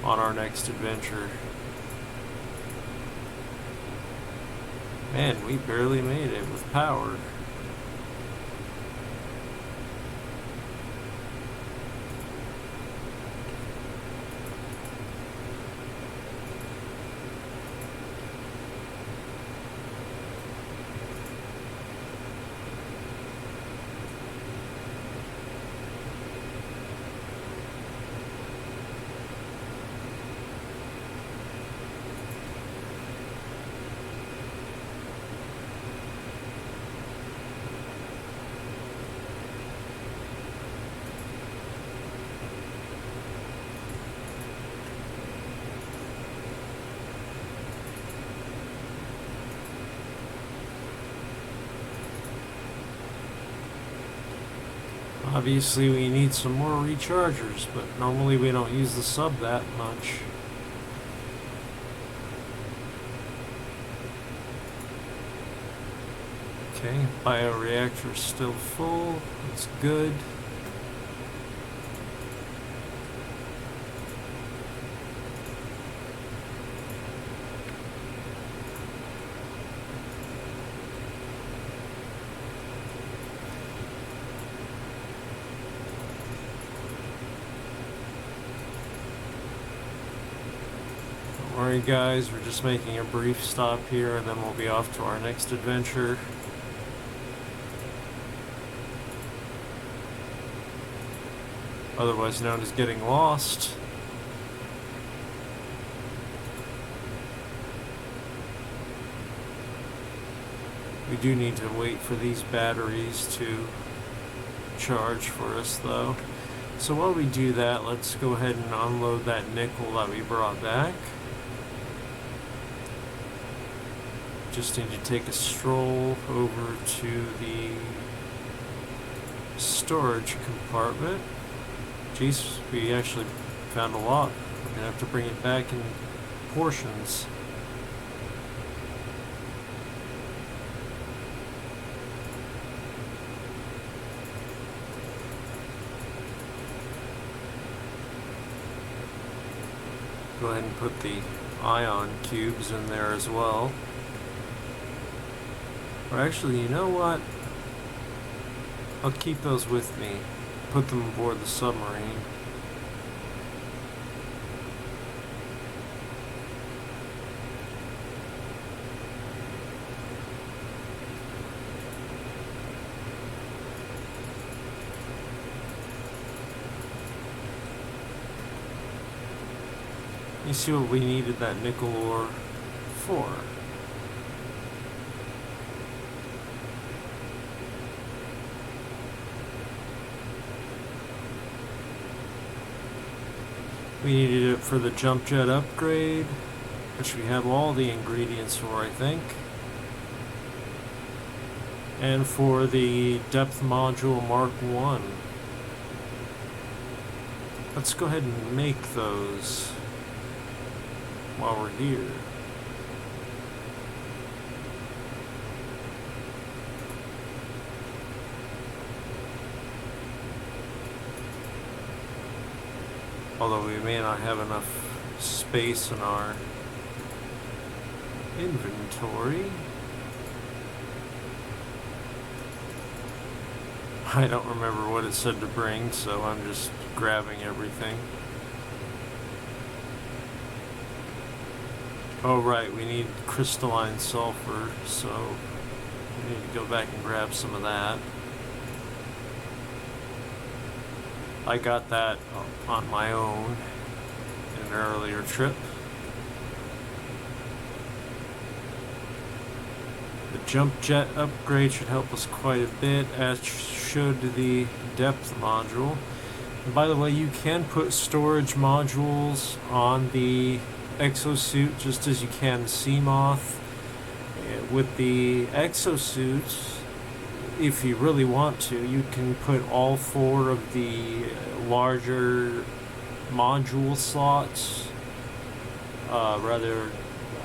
on our next adventure. Man, we barely made it with power. Obviously we need some more rechargers, but normally we don't use the sub that much. Okay, bioreactor's still full. That's good. Alright guys, we're just making a brief stop here and then we'll be off to our next adventure. Otherwise known as getting lost. We do need to wait for these batteries to charge for us though. So while we do that, let's go ahead and unload that nickel that we brought back. Just need to take a stroll over to the storage compartment. Jeez, we actually found a lot. We're gonna have to bring it back in portions. Go ahead and put the ion cubes in there as well. Or actually, you know what? I'll keep those with me. Put them aboard the submarine. You see what we needed that nickel ore for. We needed it for the jump jet upgrade, which we have all the ingredients for, I think. And for the depth module Mark 1. Let's go ahead and make those while we're here. Although we may not have enough space in our inventory. I don't remember what it said to bring, so I'm just grabbing everything. Oh right, we need crystalline sulfur, so we need to go back and grab some of that. I got that on my own in an earlier trip. The jump jet upgrade should help us quite a bit, as should the depth module. And by the way, you can put storage modules on the Exosuit just as you can the Seamoth. With the Exosuit, if you really want to, you can put all 4 of the larger module slots.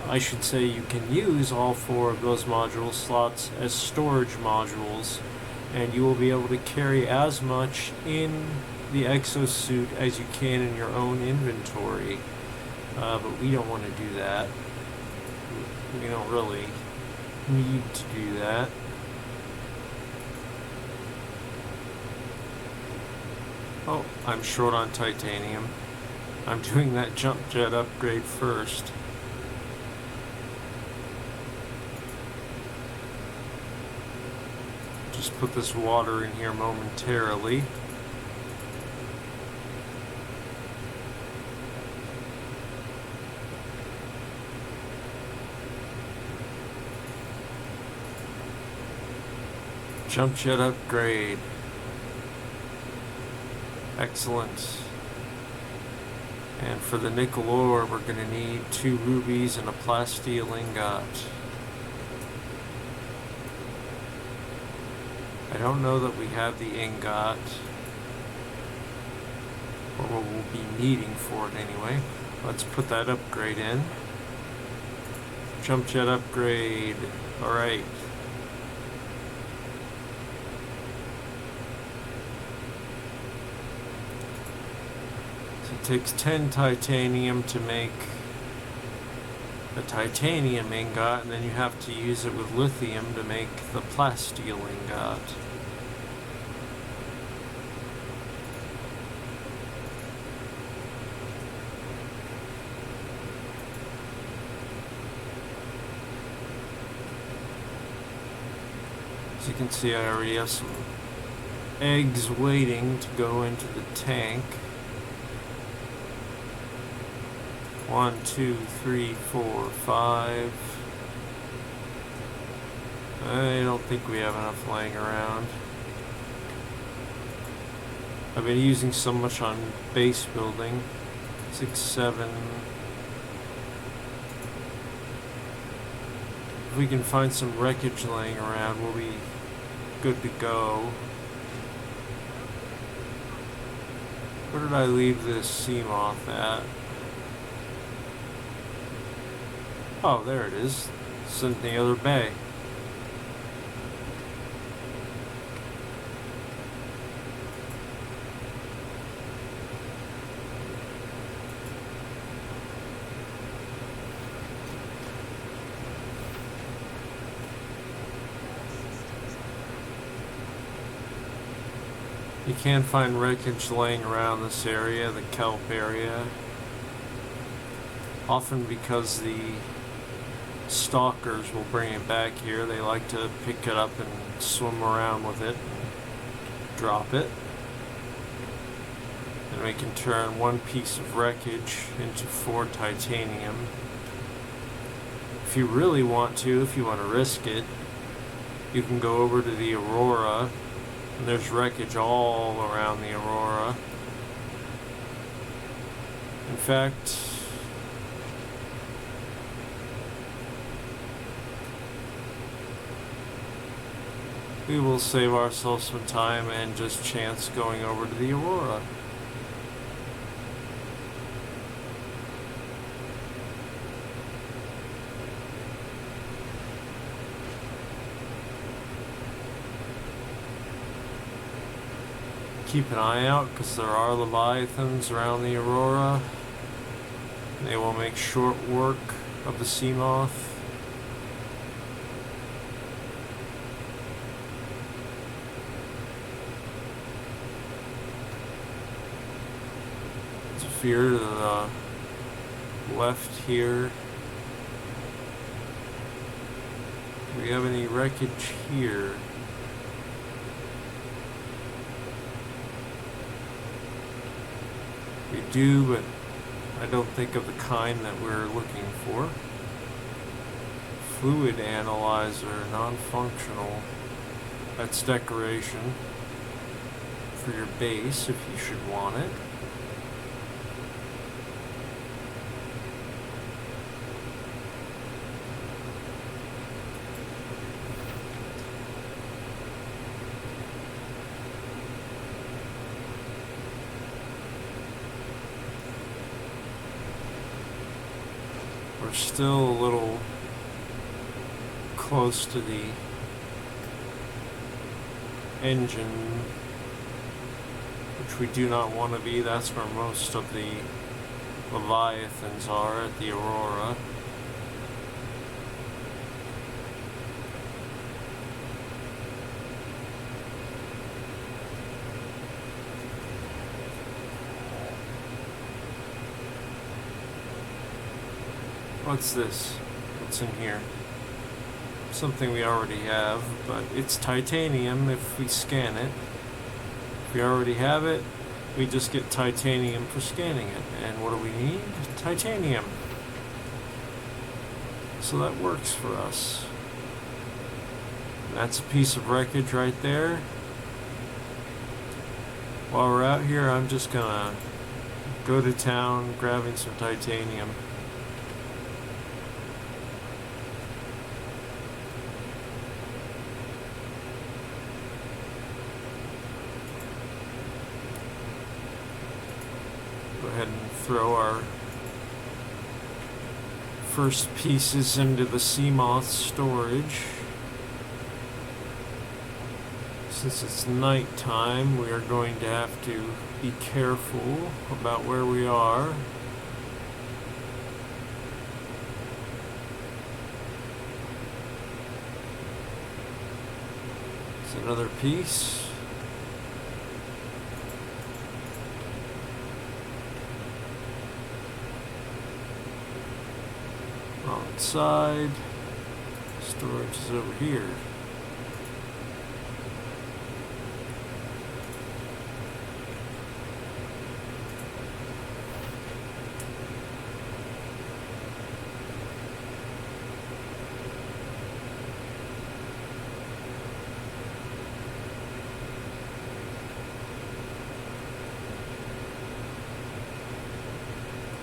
I should say you can use all 4 of those module slots as storage modules, and you will be able to carry as much in the Exosuit as you can in your own inventory. But we don't want to do that. We don't really need to do that. Oh, I'm short on titanium. I'm doing that jump jet upgrade first. Just put this water in here momentarily. Jump jet upgrade. Excellent. And for the nickel ore, we're going to need 2 rubies and a plasteel ingot. I don't know that we have the ingot, or what we'll be needing for it anyway. Let's put that upgrade in. Jump jet upgrade. Alright. It takes 10 titanium to make a titanium ingot, and then you have to use it with lithium to make the plasteel ingot. As you can see, I already have some eggs waiting to go into the tank. 1, 2, 3, 4, 5. I don't think we have enough laying around. I've been using so much on base building. 6, 7. If we can find some wreckage laying around, we'll be good to go. Where did I leave this Seamoth at? Oh, there it is. It's in the other bay. You can find wreckage laying around this area, the kelp area. Often because the stalkers will bring it back here. They like to pick it up and swim around with it and drop it. And we can turn 1 piece of wreckage into 4 titanium. If you really want to, if you want to risk it, you can go over to the Aurora, and there's wreckage all around the Aurora. In fact, we will save ourselves some time and just chance going over to the Aurora. Keep an eye out, because there are leviathans around the Aurora. They will make short work of the Seamoth. veer to the left here. Do we have any wreckage here? We do, but I don't think of the kind that we're looking for. Fluid analyzer, non-functional. That's decoration for your base if you should want it. We're still a little close to the engine, which we do not want to be. That's where most of the Leviathans are, at the Aurora. What's this? What's in here? Something we already have, but it's titanium if we scan it. If we already have it, we just get titanium for scanning it. And what do we need? Titanium. So that works for us. And that's a piece of wreckage right there. While we're out here, I'm just gonna go to town grabbing some titanium. Go ahead and throw our first pieces into the Seamoth storage. Since it's nighttime, we are going to have to be careful about where we are. It's another piece. Outside, storage is over here.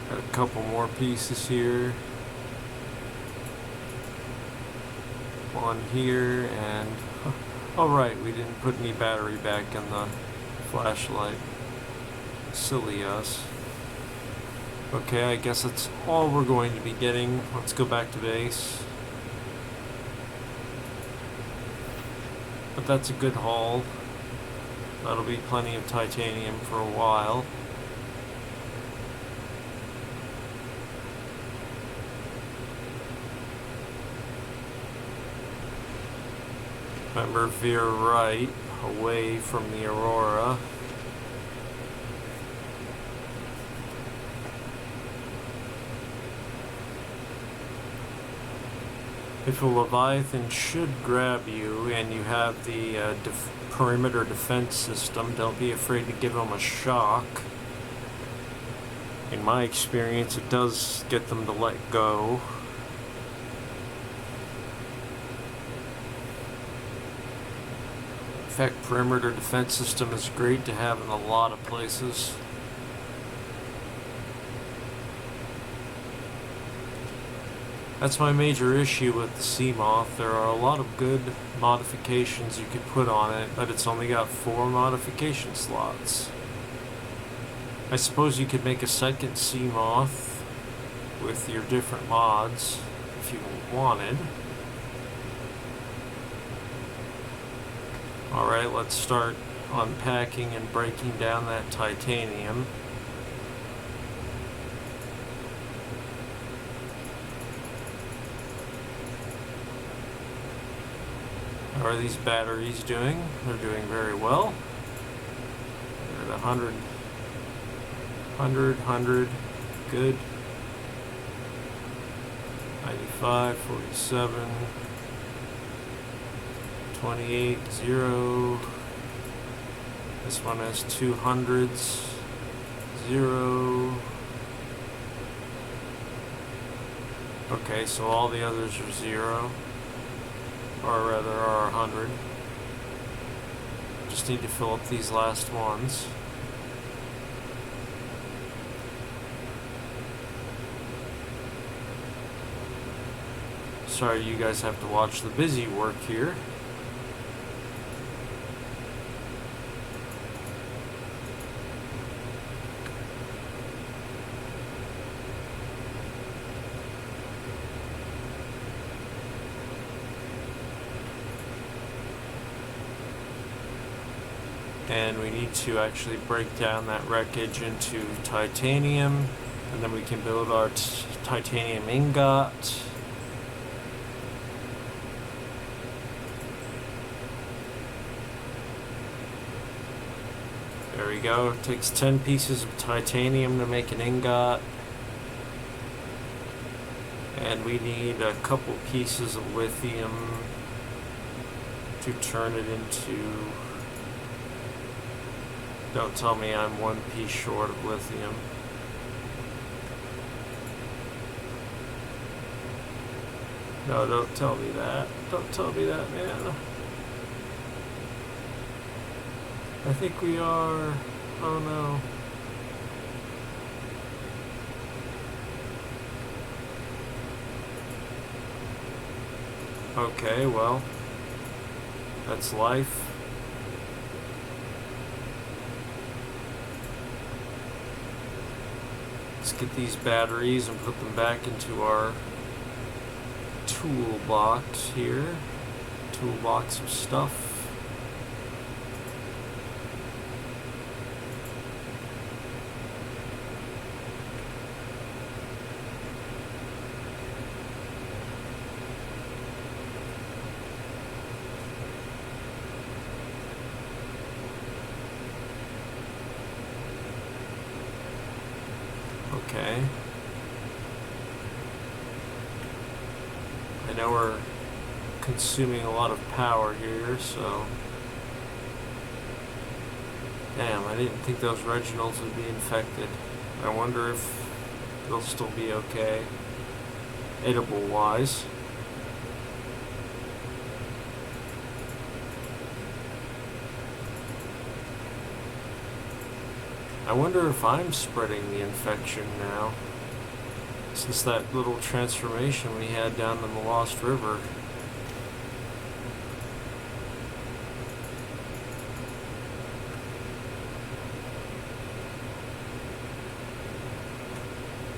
Got a couple more pieces here. On here, and alright, we didn't put any battery back in the flashlight. Silly us. Okay, I guess that's all we're going to be getting. Let's go back to base. But that's a good haul. That'll be plenty of titanium for a while. Remember, veer right, away from the Aurora. If a Leviathan should grab you and you have the perimeter defense system, don't be afraid to give them a shock. In my experience, it does get them to let go. In fact, perimeter defense system is great to have in a lot of places. That's my major issue with the Seamoth. There are a lot of good modifications you could put on it, but it's only got 4 modification slots. I suppose you could make a second Seamoth with your different mods if you wanted. Alright, let's start unpacking and breaking down that titanium. How are these batteries doing? They're doing very well. They're at 100 100, good. 95, 47, 28, 0. This one has 200s, 0. Okay, so all the others are 0, or rather are 100. Just need to fill up these last ones. Sorry, you guys have to watch the busy work here. And we need to actually break down that wreckage into titanium, and then we can build our titanium ingot. There we go. It takes 10 pieces of titanium to make an ingot. And we need a couple pieces of lithium to turn it into... Don't tell me I'm one piece short of lithium. No, don't tell me that. Don't tell me that, man. I think we are... Oh no. Okay, well, that's life. Let's get these batteries and put them back into our toolbox here. Toolbox of stuff. Okay. I know we're consuming a lot of power here, so... Damn, I didn't think those Reginalds would be infected. I wonder if they'll still be okay, edible-wise. I wonder if I'm spreading the infection now, since that little transformation we had down in the Lost River.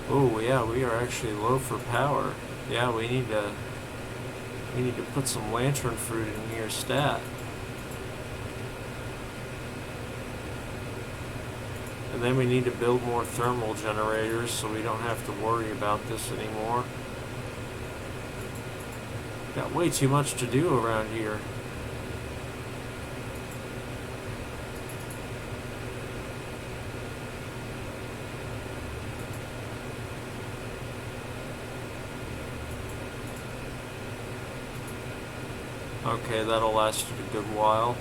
Oh yeah, we are actually low for power. Yeah, we need to put some lantern fruit in your stat. And then we need to build more thermal generators so we don't have to worry about this anymore. Got way too much to do around here. Okay, that'll last a good while.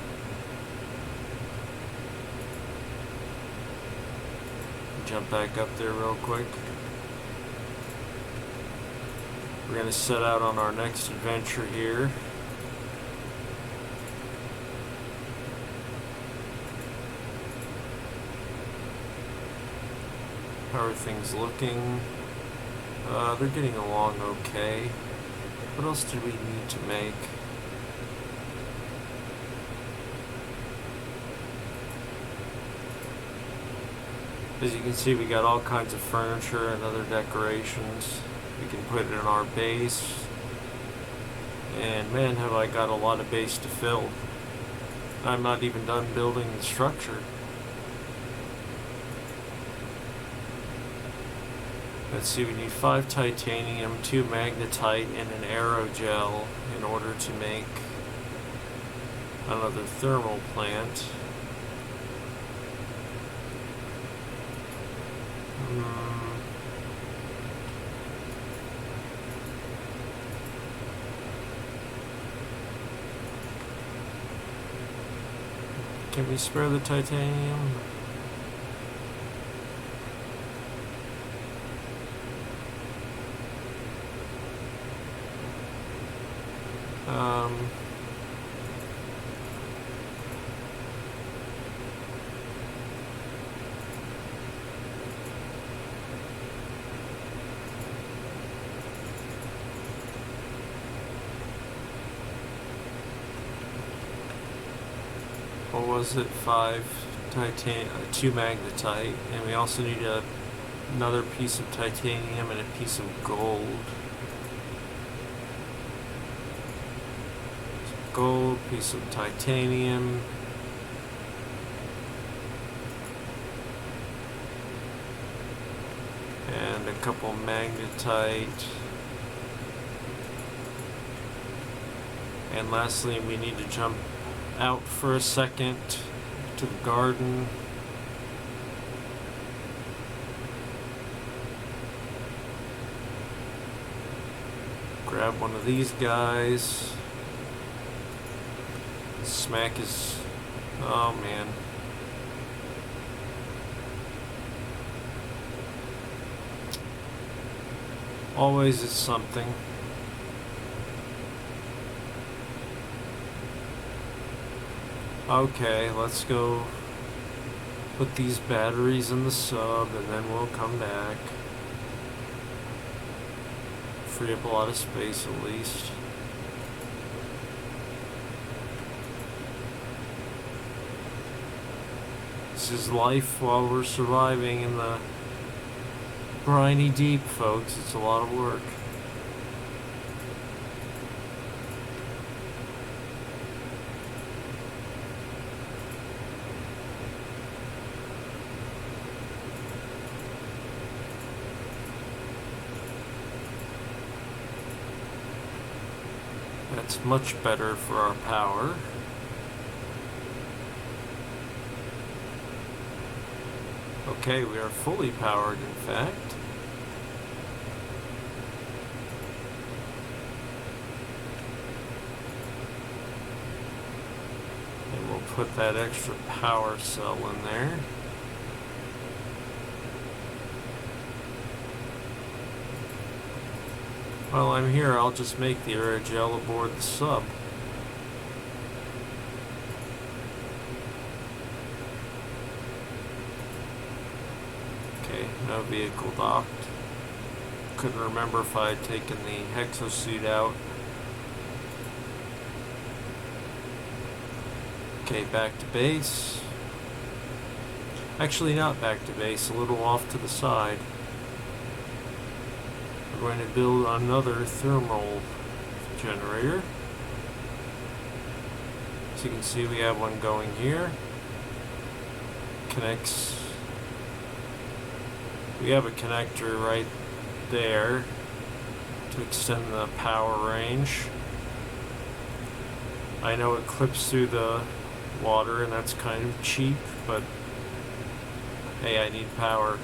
Jump back up there real quick. We're going to set out on our next adventure here. How are things looking? They're getting along okay. What else do we need to make? As you can see, we got all kinds of furniture and other decorations. We can put it in our base. And man, have I got a lot of base to fill. I'm not even done building the structure. Let's see, we need 5 titanium, 2 magnetite, and an aerogel in order to make another thermal plant. Can we spare the titanium? What was it? 5 titanium, 2 magnetite, and we also need another piece of titanium and a piece of gold. Gold, piece of titanium. And a couple magnetite. And lastly, we need to jump out for a second to the garden. Grab one of these guys. Smack his... oh man. Always it's something. Okay, let's go put these batteries in the sub and then we'll come back. Free up a lot of space at least. This is life while we're surviving in the briny deep, folks. It's a lot of work. That's much better for our power. Okay, we are fully powered, in fact. And we'll put that extra power cell in there. While I'm here, I'll just make the aerogel aboard the sub. Okay, no vehicle docked. Couldn't remember if I had taken the exosuit out. Okay, back to base. Actually, not back to base, a little off to the side. We're going to build another thermal generator. As you can see, we have one going here. Connects. We have a connector right there to extend the power range. I know it clips through the water and that's kind of cheap, but hey, I need power.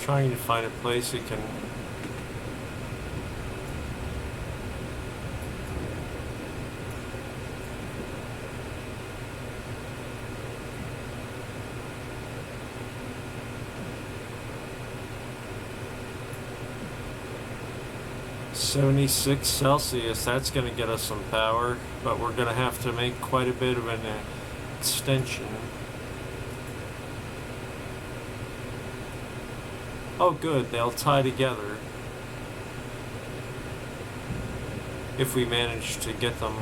Trying to find a place you can .76 Celsius, that's going to get us some power, but we're going to have to make quite a bit of an extension. Oh good, they'll tie together. If we manage to get them.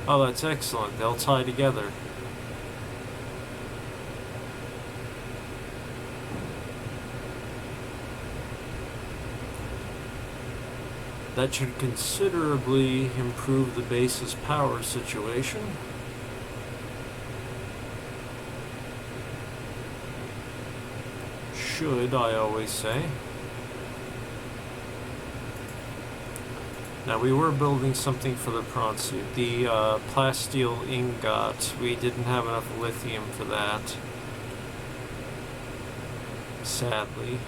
Oh, that's excellent. They'll tie together. That should considerably improve the base's power situation. Should, I always say. Now, we were building something for the prawn suit. The plasteel ingot. We didn't have enough lithium for that. Sadly.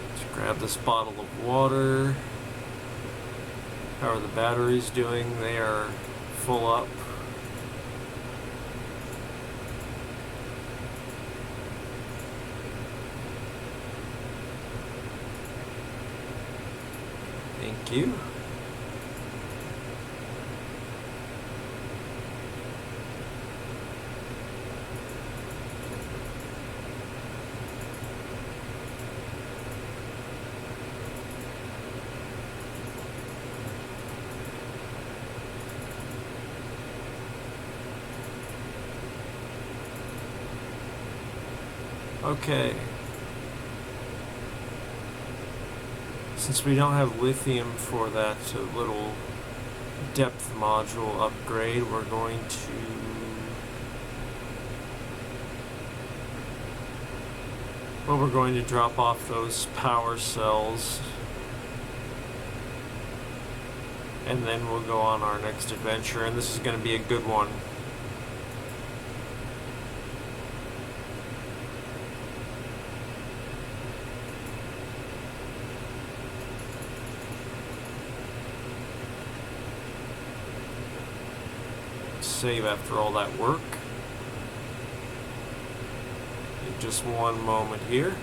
Let's grab this bottle of water. How are the batteries doing? They are full up. Thank you. Okay. Since we don't have lithium for that little depth module upgrade, we're going to drop off those power cells, and then we'll go on our next adventure, and this is going to be a good one. Save after all that work. In just one moment here.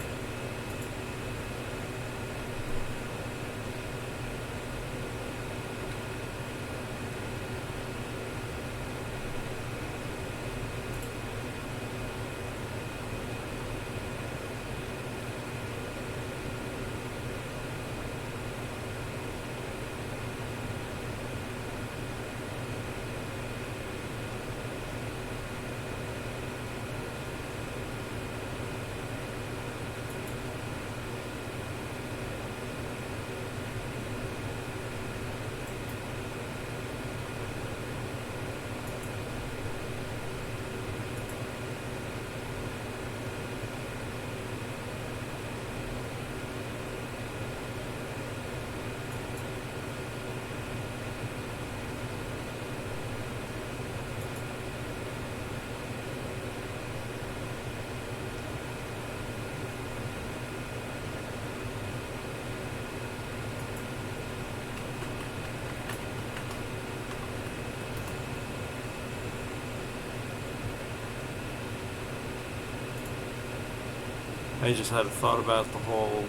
I just had a thought about the whole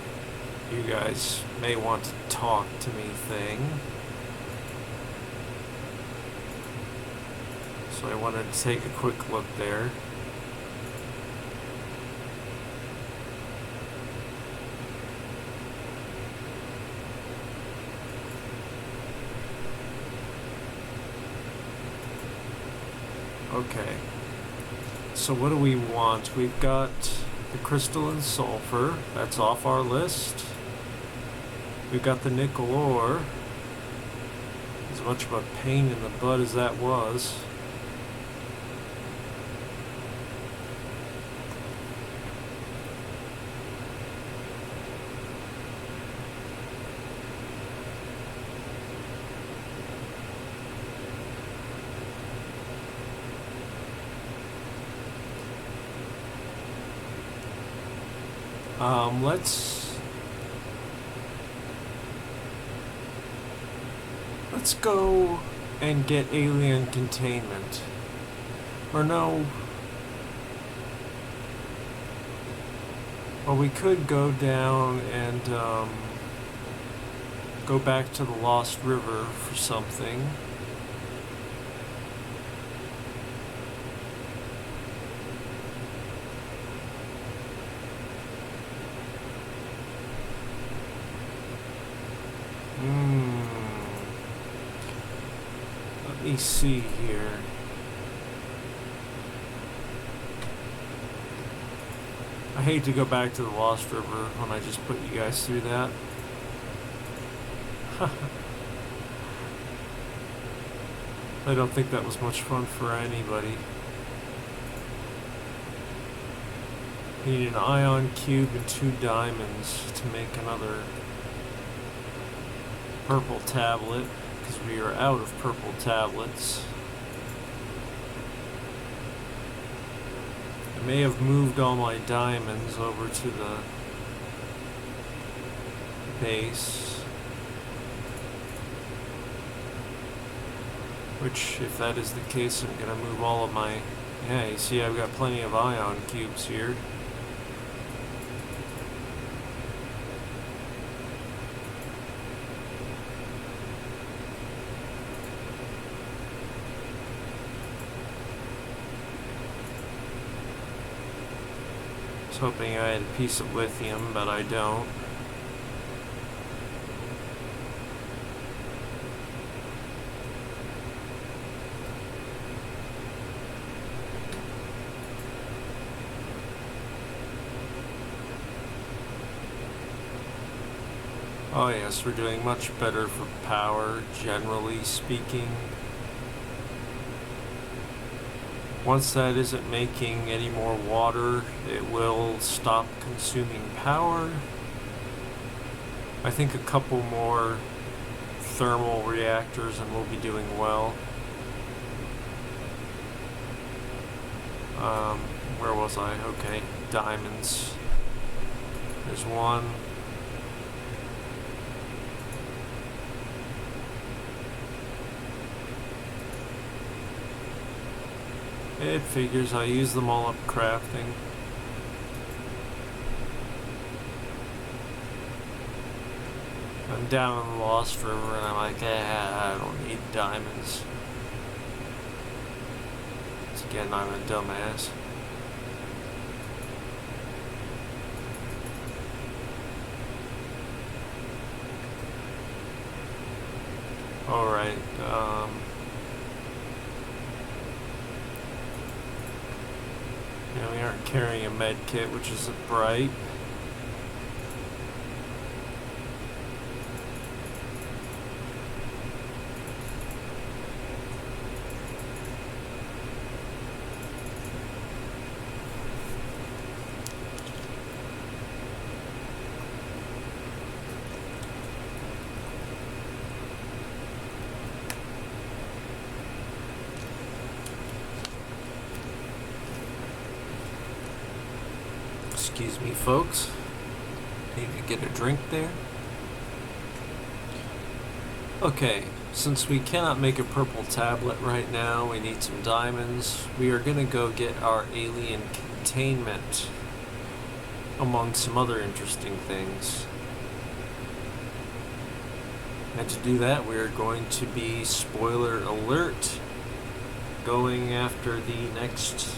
"you guys may want to talk to me" thing. So I wanted to take a quick look there. Okay. So what do we want? We've got the crystalline sulfur, that's off our list. We've got the nickel ore. As much of a pain in the butt as that was. Let's go and get Alien Containment. Or no. Well, we could go down and go back to the Lost River for something. Let me see here. I hate to go back to the Lost River when I just put you guys through that. I don't think that was much fun for anybody. Need an ion cube and 2 diamonds to make another purple tablet, because we are out of purple tablets. I may have moved all my diamonds over to the base, which, if that is the case, I'm gonna move all of my... Yeah, you see I've got plenty of ion cubes here. Hoping I had a piece of lithium, but I don't. Oh yes, we're doing much better for power, generally speaking. Once that isn't making any more water, it will stop consuming power. I think a couple more thermal reactors and we'll be doing well. Where was I? Okay, diamonds. There's one. It figures I use them all up crafting. I'm down in the Lost River and I'm like, I don't need diamonds. Once again, I'm a dumbass. Alright, we aren't carrying a med kit, which is bright. Excuse me, folks. Need to get a drink there. Okay, since we cannot make a purple tablet right now, we need some diamonds. We are gonna go get our Alien Containment, among some other interesting things. And to do that, we are going to be, spoiler alert, going after the next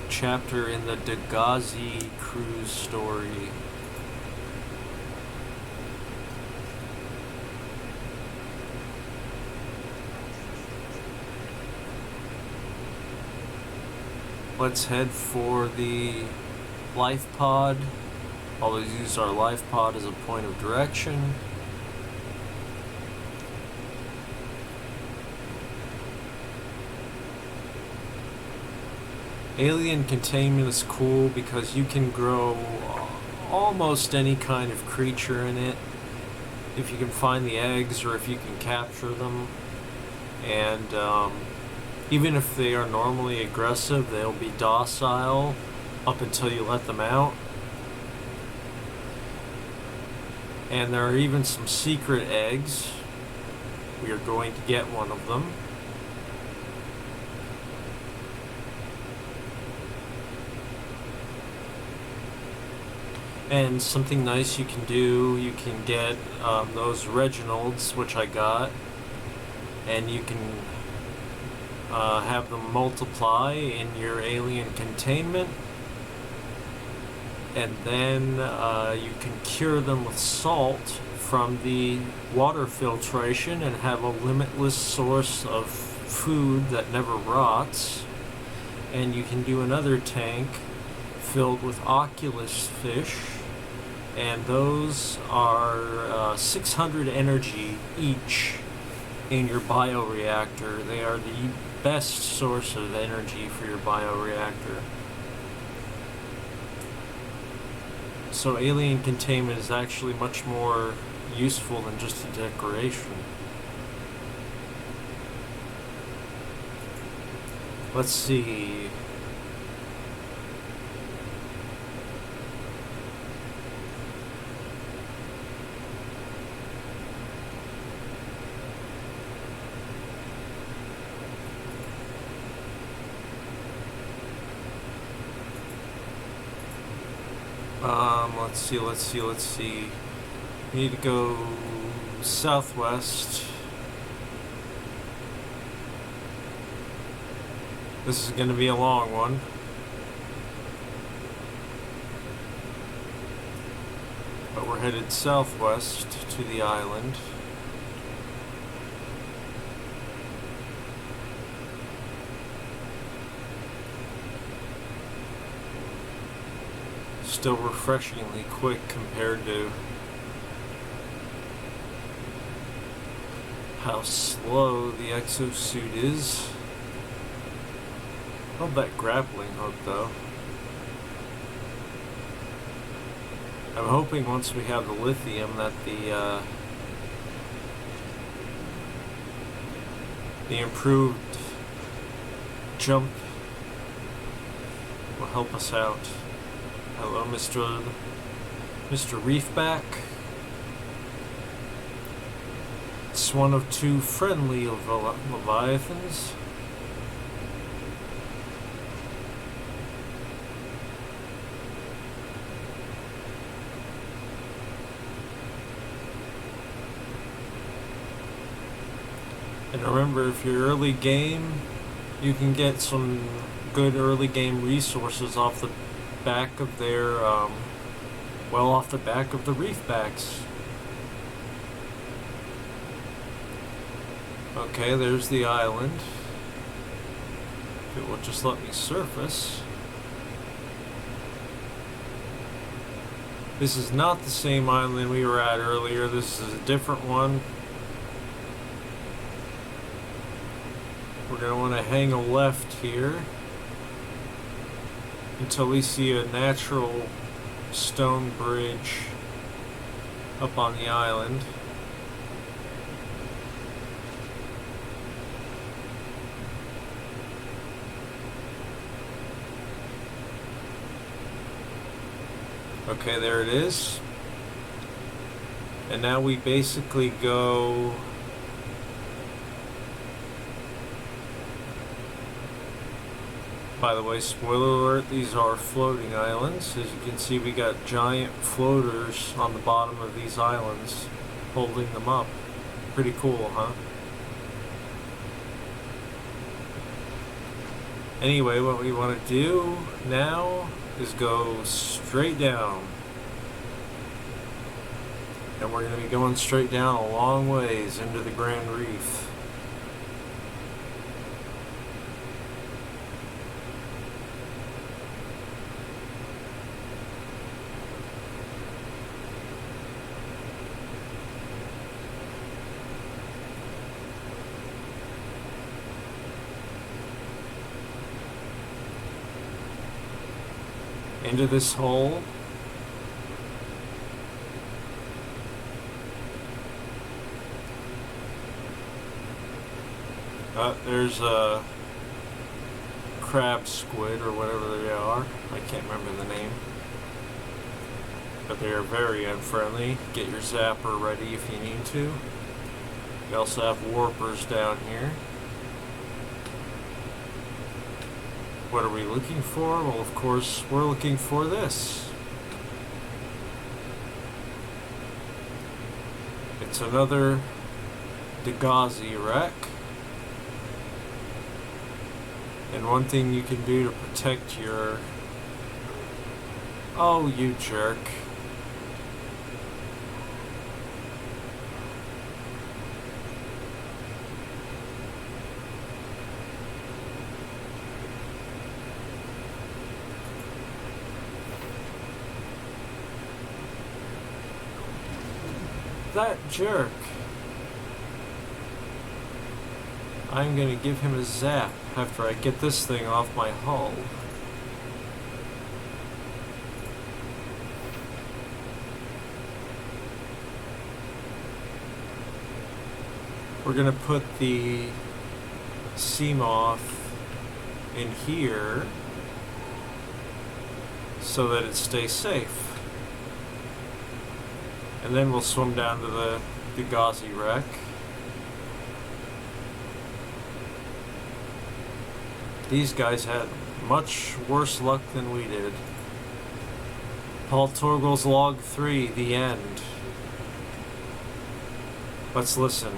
chapter in the Degasi cruise story. Let's head for the life pod. Always use our life pod as a point of direction. Alien Containment is cool because you can grow almost any kind of creature in it if you can find the eggs or if you can capture them. And even if they are normally aggressive, they'll be docile up until you let them out. And there are even some secret eggs. We are going to get one of them. And something nice you can do, you can get those Reginalds, which I got, and you can have them multiply in your Alien Containment, and then you can cure them with salt from the water filtration and have a limitless source of food that never rots. And you can do another tank filled with oculus fish, and those are 600 energy each in your bioreactor. They are the best source of energy for your bioreactor. So Alien Containment is actually much more useful than just a decoration. Let's see. Let's see. We need to go southwest. This is going to be a long one. But we're headed southwest to the island. Still refreshingly quick compared to how slow the Exosuit is. Love that grappling hook though. I'm hoping once we have the lithium that the improved jump will help us out. Hello, Mr. Reefback. It's one of two friendly leviathans. And remember, if you're early game, you can get some good early game resources off the back of their, off the back of the reefbacks. Okay, there's the island. If it will just let me surface. This is not the same island we were at earlier. This is a different one. We're going to want to hang a left here until we see a natural stone bridge up on the island. Okay, there it is. And now we basically go by the way, spoiler alert, these are floating islands. As you can see, we got giant floaters on the bottom of these islands holding them up. Pretty cool, huh? Anyway, what we want to do now is go straight down. And we're going to be going straight down a long ways into the Grand Reef. Into this hole. There's a crab squid or whatever they are. I can't remember the name. But they are very unfriendly. Get your zapper ready if you need to. We also have warpers down here. What are we looking for? Well, of course, we're looking for this. It's another Degasi wreck. And one thing you can do to protect your... Oh, you jerk. That jerk. I'm gonna give him a zap after I get this thing off my hull. We're gonna put the Seamoth in here so that it stays safe. And then we'll swim down to the Degasi wreck. These guys had much worse luck than we did. Paul Torgel's Log 3, the end. Let's listen.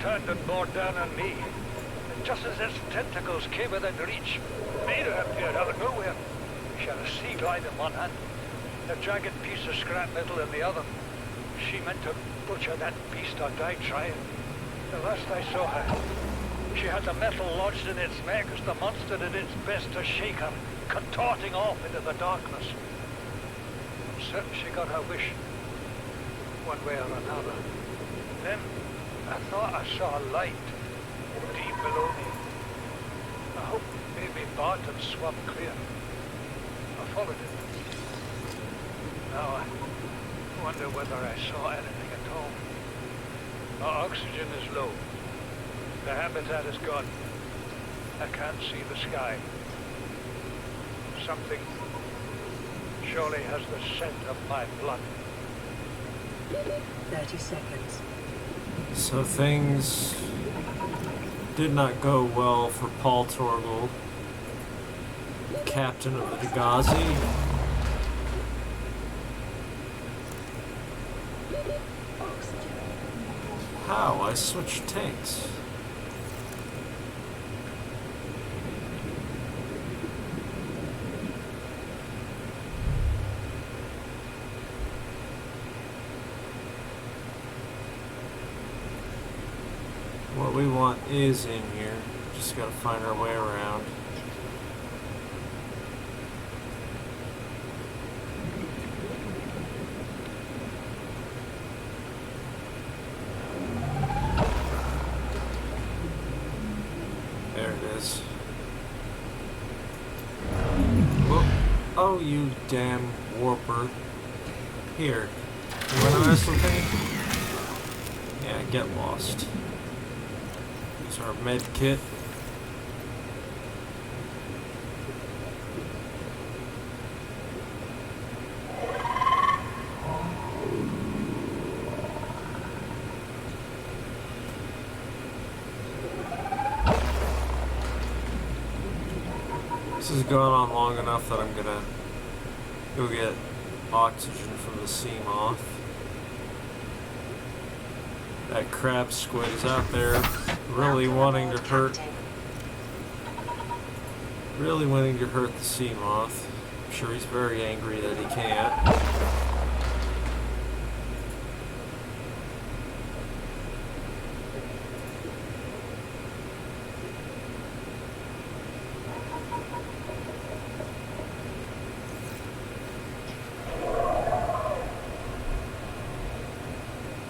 Turned and bore down on me. And just as its tentacles came within reach, Maida appeared out of nowhere. She had a sea glide in one hand, a jagged piece of scrap metal in the other. She meant to butcher that beast or die trying. The last I saw her, she had the metal lodged in its neck as the monster did its best to shake her, contorting off into the darkness. I'm certain she got her wish, one way or another. Then I thought I saw a light deep below me. I hoped maybe Bart had swum clear. I followed it. Now I wonder whether I saw anything at all. Our oxygen is low. The habitat is gone. I can't see the sky. Something surely has the scent of my blood. 30 seconds. So things did not go well for Paul Torgel, captain of the Degasi. How? I switched tanks. What we want is in here. Just gotta find our way around. There it is. Whoop. Oh, you damn warper. Here. You wanna mess with me? Yeah, get lost. Our med kit. This has gone on long enough that I'm gonna go get oxygen from the Seamoth. That crab squid is out there really wanting to hurt the Seamoth. I'm sure he's very angry that he can't.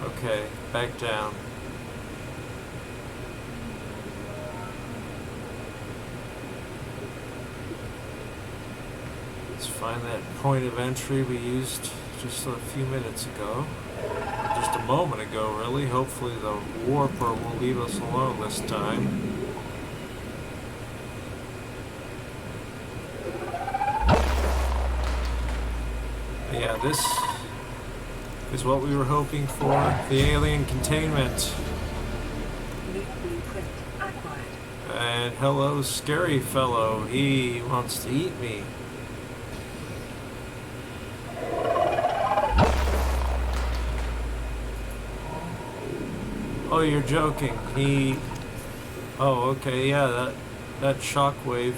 Okay, back down. Find that point of entry we used just a few minutes ago. Just a moment ago, really. Hopefully the warper will leave us alone this time. Yeah, this is what we were hoping for. The Alien Containment. And hello, scary fellow. He wants to eat me. Oh, you're joking. Oh, okay, yeah, that shockwave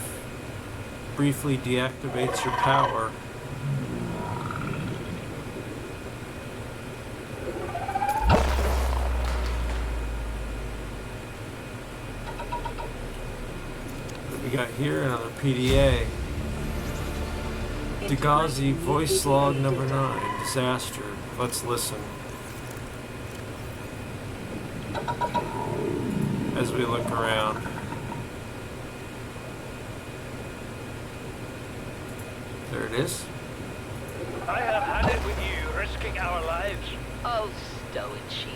briefly deactivates your power. here, another PDA. Degasi voice log number 9, disaster. Let's listen. As we look around. There it is. I have had it with you, risking our lives. Oh, stow it, Chief.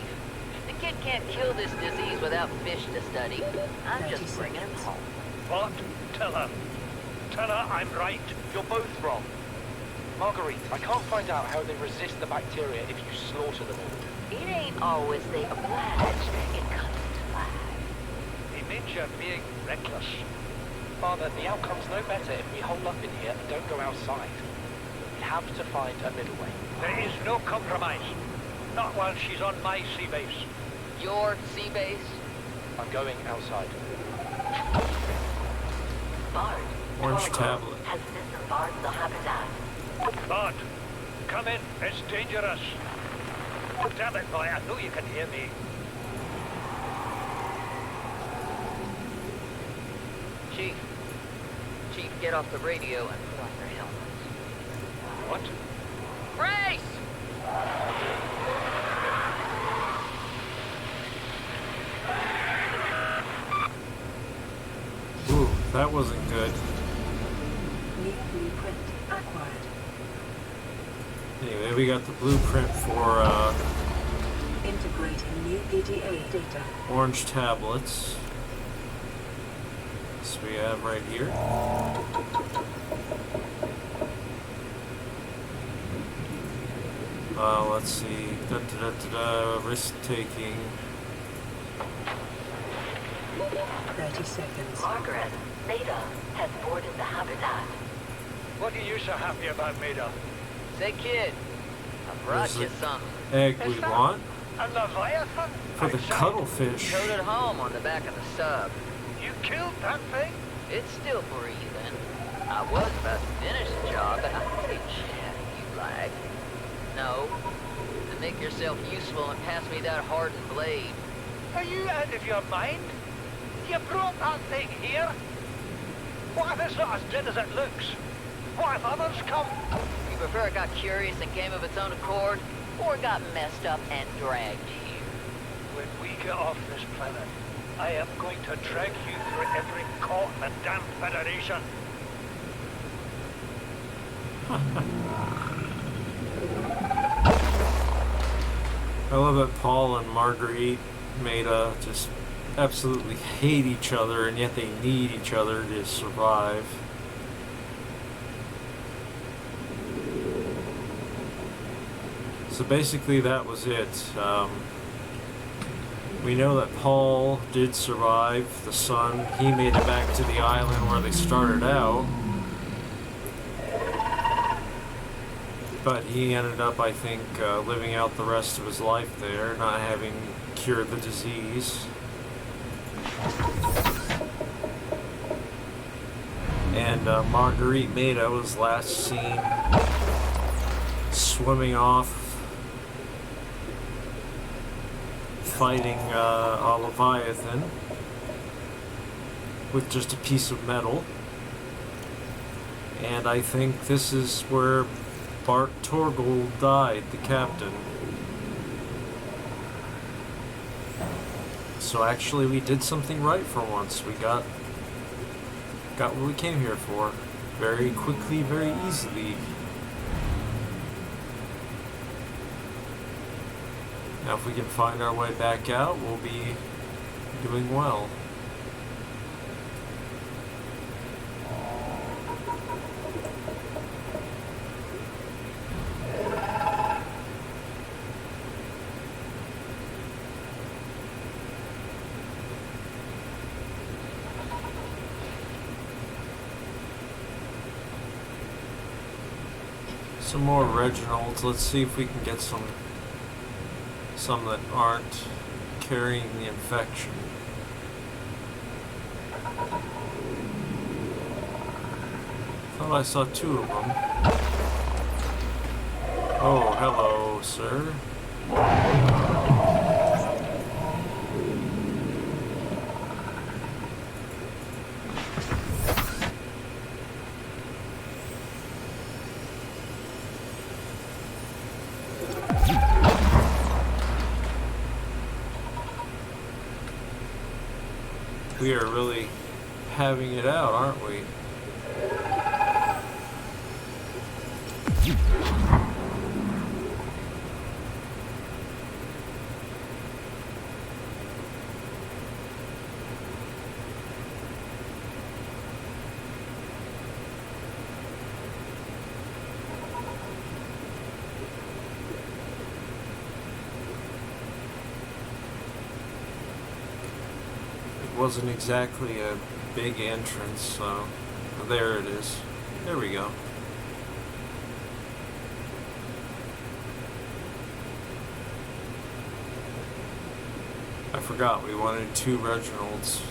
The kid can't kill this disease without fish to study. I'm just bringing him home. What? Tell her. Tell her I'm right. You're both wrong. Marguerite, I can't find out how they resist the bacteria if you slaughter them all. It ain't always they oblige. It comes to life. He means you're being reckless. Father, the outcome's no better if we hole up in here and don't go outside. We have to find a middle way. There is no compromise. Not while she's on my sea base. Your sea base? I'm going outside. Bart. Orange Torgo tablet. has disembarked the habitat. Bart, come in. It's dangerous. Damn it, boy. I know you can hear me. Chief, get off the radio and put on your helmets. What? Brace! Ooh, that wasn't good. New blueprint acquired. Anyway, we got the blueprint for Integrating new PDA data. orange tablets. This we have right here. Let's see. Risk taking. 30 seconds. Margaret, Maida has boarded the habitat. What are you so happy about, Maida? Say, kid, I brought There's you a- something. Egg Is we that- want A Leviathan? for the Outside? cuttlefish. Showed it home on the back of the sub. You killed that thing? It's still breathing. I was about to finish the job, but I think you like. No, to make yourself useful and pass me that hardened blade. Are you out of your mind? You brought that thing here? What if it's not as dead as it looks? What if others come? You prefer it got curious and came of its own accord, or got messed up and dragged here? When we get off this planet, I am going to drag you through every court in the damn Federation. I love that Paul and Marguerite Maida just absolutely hate each other, and yet they need each other to survive. So basically that was it. We know that Paul did survive the sun. He made it back to the island where they started out. But he ended up, I think, living out the rest of his life there, not having cured the disease. And Marguerite Maida was last seen swimming off, fighting a Leviathan with just a piece of metal. And I think this is where Bart Torgel died, the captain. So actually we did something right for once. We got what we came here for. Very quickly, very easily. Now if we can find our way back out, we'll be doing well. Some more Reginalds. Let's see if we can get some that aren't carrying the infection. Thought I saw 2 of them. Oh, hello, sir. We are really having it out, aren't we? Wasn't exactly a big entrance, so there it is. There we go. I forgot we wanted 2 Reginalds.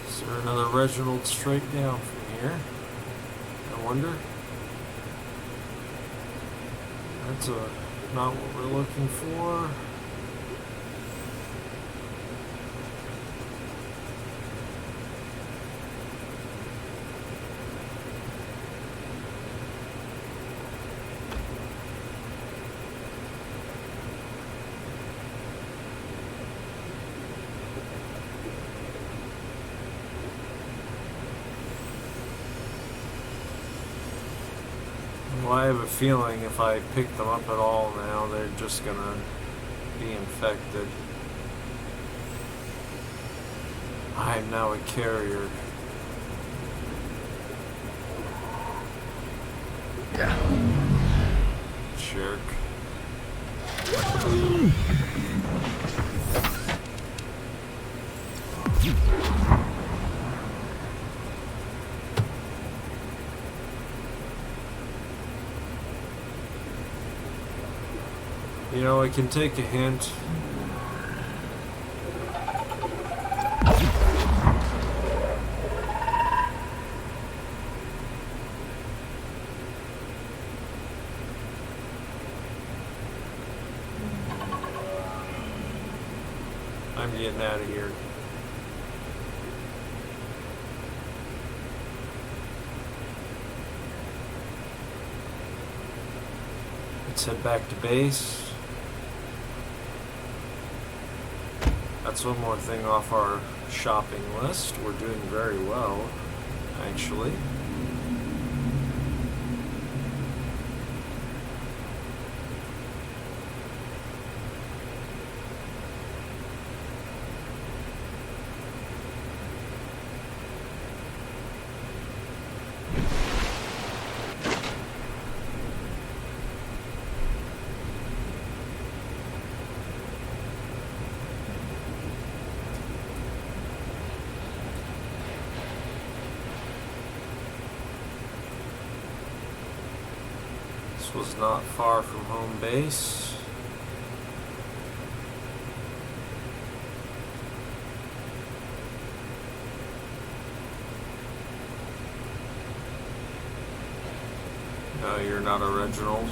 Is there another Reginald straight down from here? I wonder. That's not what we're looking for. Well, I have a feeling if I pick them up at all now, they're just gonna be infected. I am now a carrier. Yeah. Jerk. You know, I can take a hint. I'm getting out of here. Let's head back to base. That's one more thing off our shopping list. We're doing very well, actually. Was not far from home base. No, you're not a Reginald.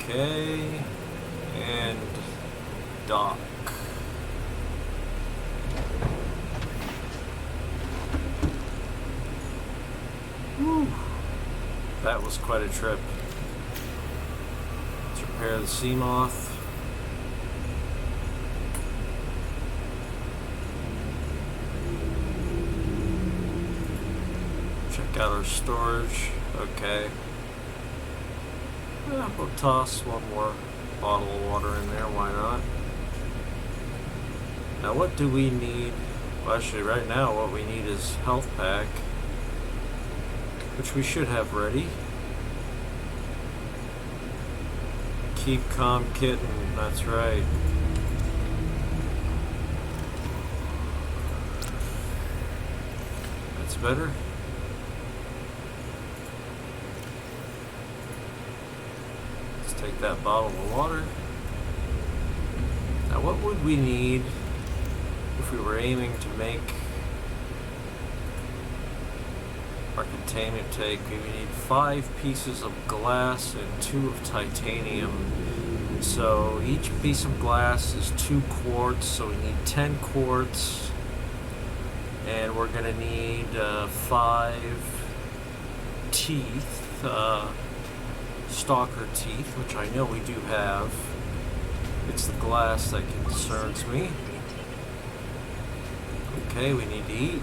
Okay, and dock. Whew. That was quite a trip. Let's repair the sea moth. Check out our storage. Okay. Yeah, we'll toss one more bottle of water in there, why not? Now what do we need? Well, actually right now what we need is health pack, which we should have ready. Keep calm kitten, that's right. That's better. Take that bottle of water. Now what would we need if we were aiming to make our containment tank? We would need 5 pieces of glass and 2 of titanium. So each piece of glass is 2 quartz, so we need 10 quartz. And we're gonna need 5 teeth, stalker teeth, which I know we do have. It's the glass that concerns me. Okay, we need to eat.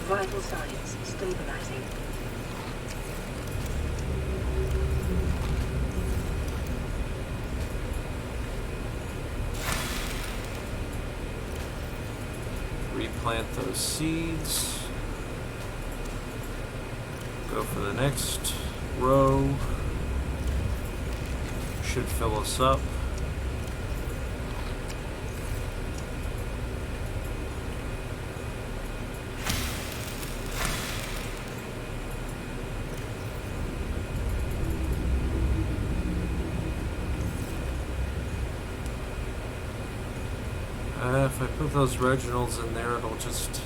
Vital signs stabilizing. Replant those seeds. Go for the next row. Should fill us up. If I put those Reginalds in there, it'll just...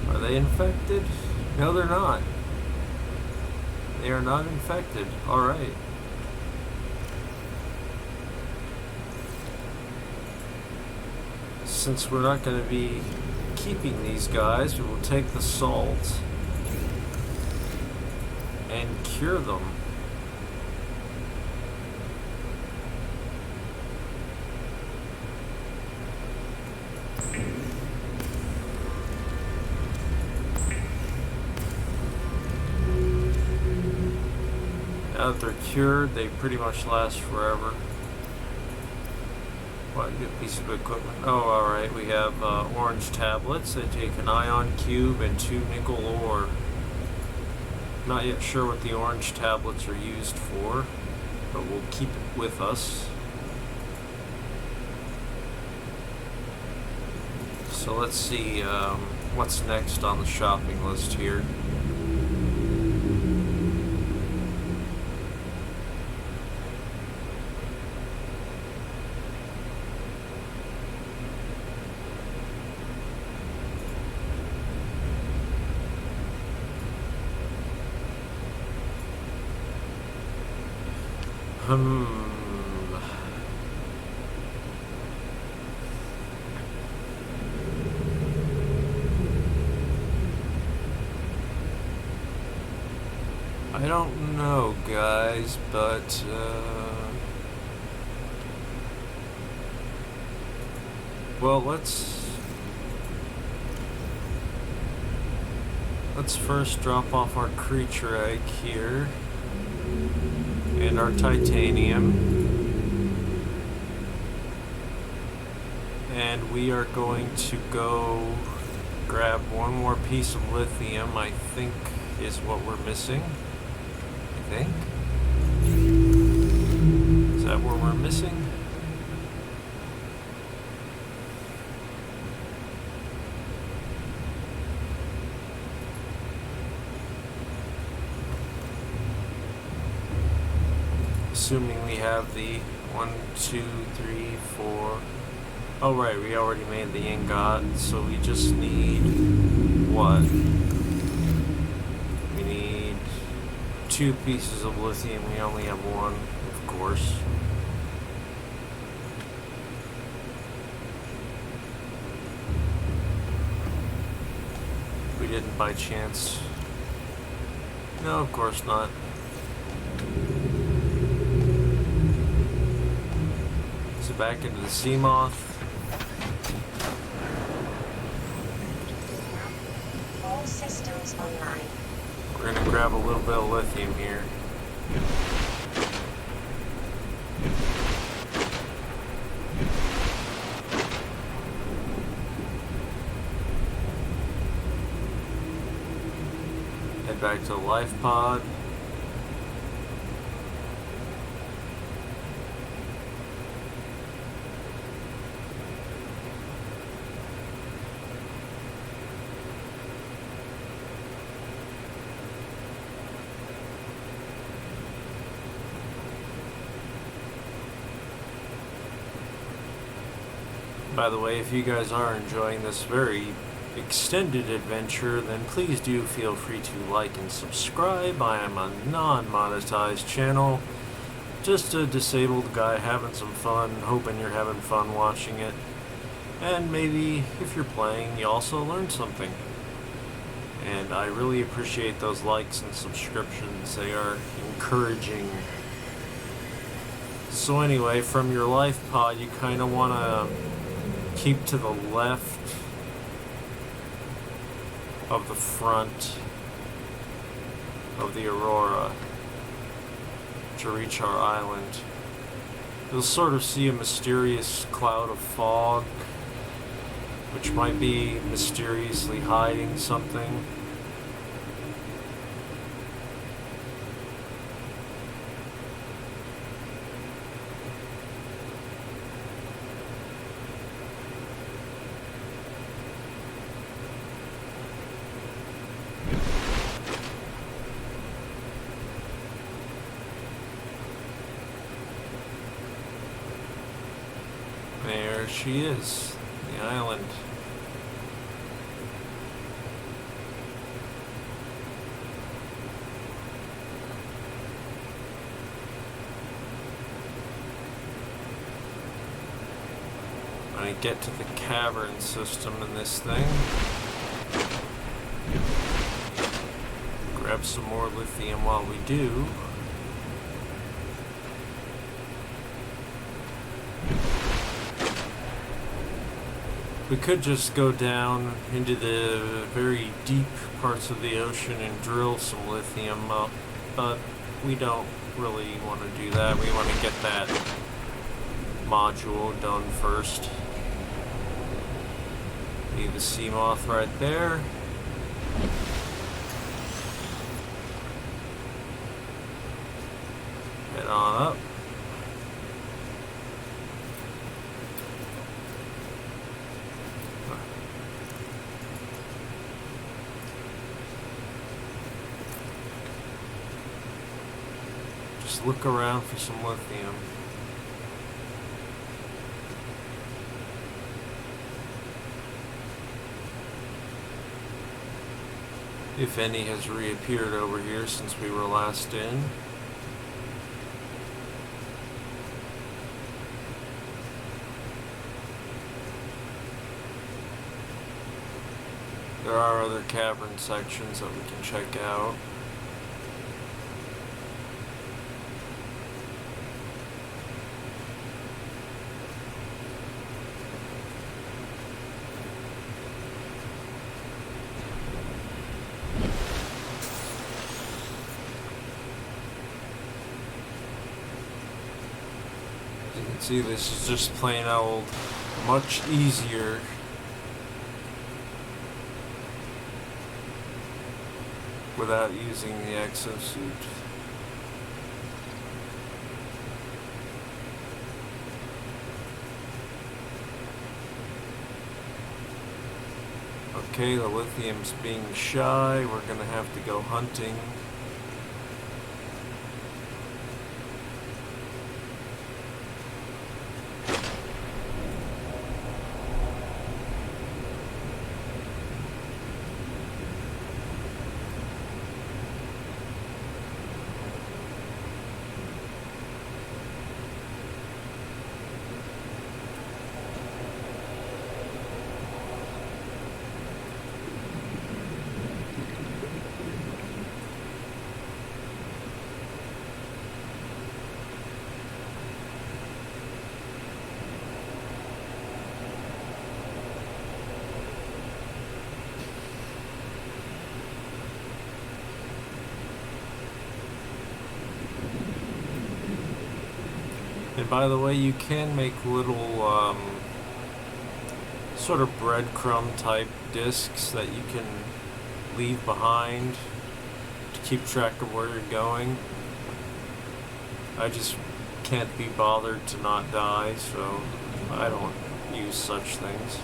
Are they infected? No, they're not. They are not infected. Alright. Since we're not going to be keeping these guys, we will take the salt and cure them. Now that they're cured, they pretty much last forever. What a good piece of equipment. Oh, alright, we have orange tablets. They take an ion cube and 2 nickel ore. Not yet sure what the orange tablets are used for, but we'll keep it with us. So let's see what's next on the shopping list here. I don't know, guys, but well, let's first drop off our creature egg here and our titanium, and we are going to go grab one more piece of lithium. I think is what we're missing. I think. Is that where we're missing? Assuming we have the 1, 2, 3, 4. Oh right, we already made the ingot, so we just need what? We need 2 pieces of lithium. We only have 1, of course. We didn't by chance. No, of course not. So back into the sea moth. All systems online. We're gonna grab a little bit of lithium here. Head back to the life pod. By the way, if you guys are enjoying this very extended adventure, then please do feel free to like and subscribe. I am a non-monetized channel, just a disabled guy having some fun, hoping you're having fun watching it. And maybe if you're playing, you also learn something. And I really appreciate those likes and subscriptions. They are encouraging. So anyway, from your life pod, you kind of want to keep to the left of the front of the Aurora to reach our island. You'll sort of see a mysterious cloud of fog, which might be mysteriously hiding something. There she is, the island. When I get to the cavern system in this thing, grab some more lithium while we do. We could just go down into the very deep parts of the ocean and drill some lithium up, but we don't really want to do that. We want to get that module done first. Need the sea moth right there. Head on up. Just look around for some lithium. If any has reappeared over here since we were last in. There are other cavern sections that we can check out. See, this is just plain old, much easier. Without using the exosuit. Okay, the lithium's being shy. We're gonna have to go hunting. And by the way, you can make little sort of breadcrumb type discs that you can leave behind to keep track of where you're going. I just can't be bothered to not die, so I don't use such things.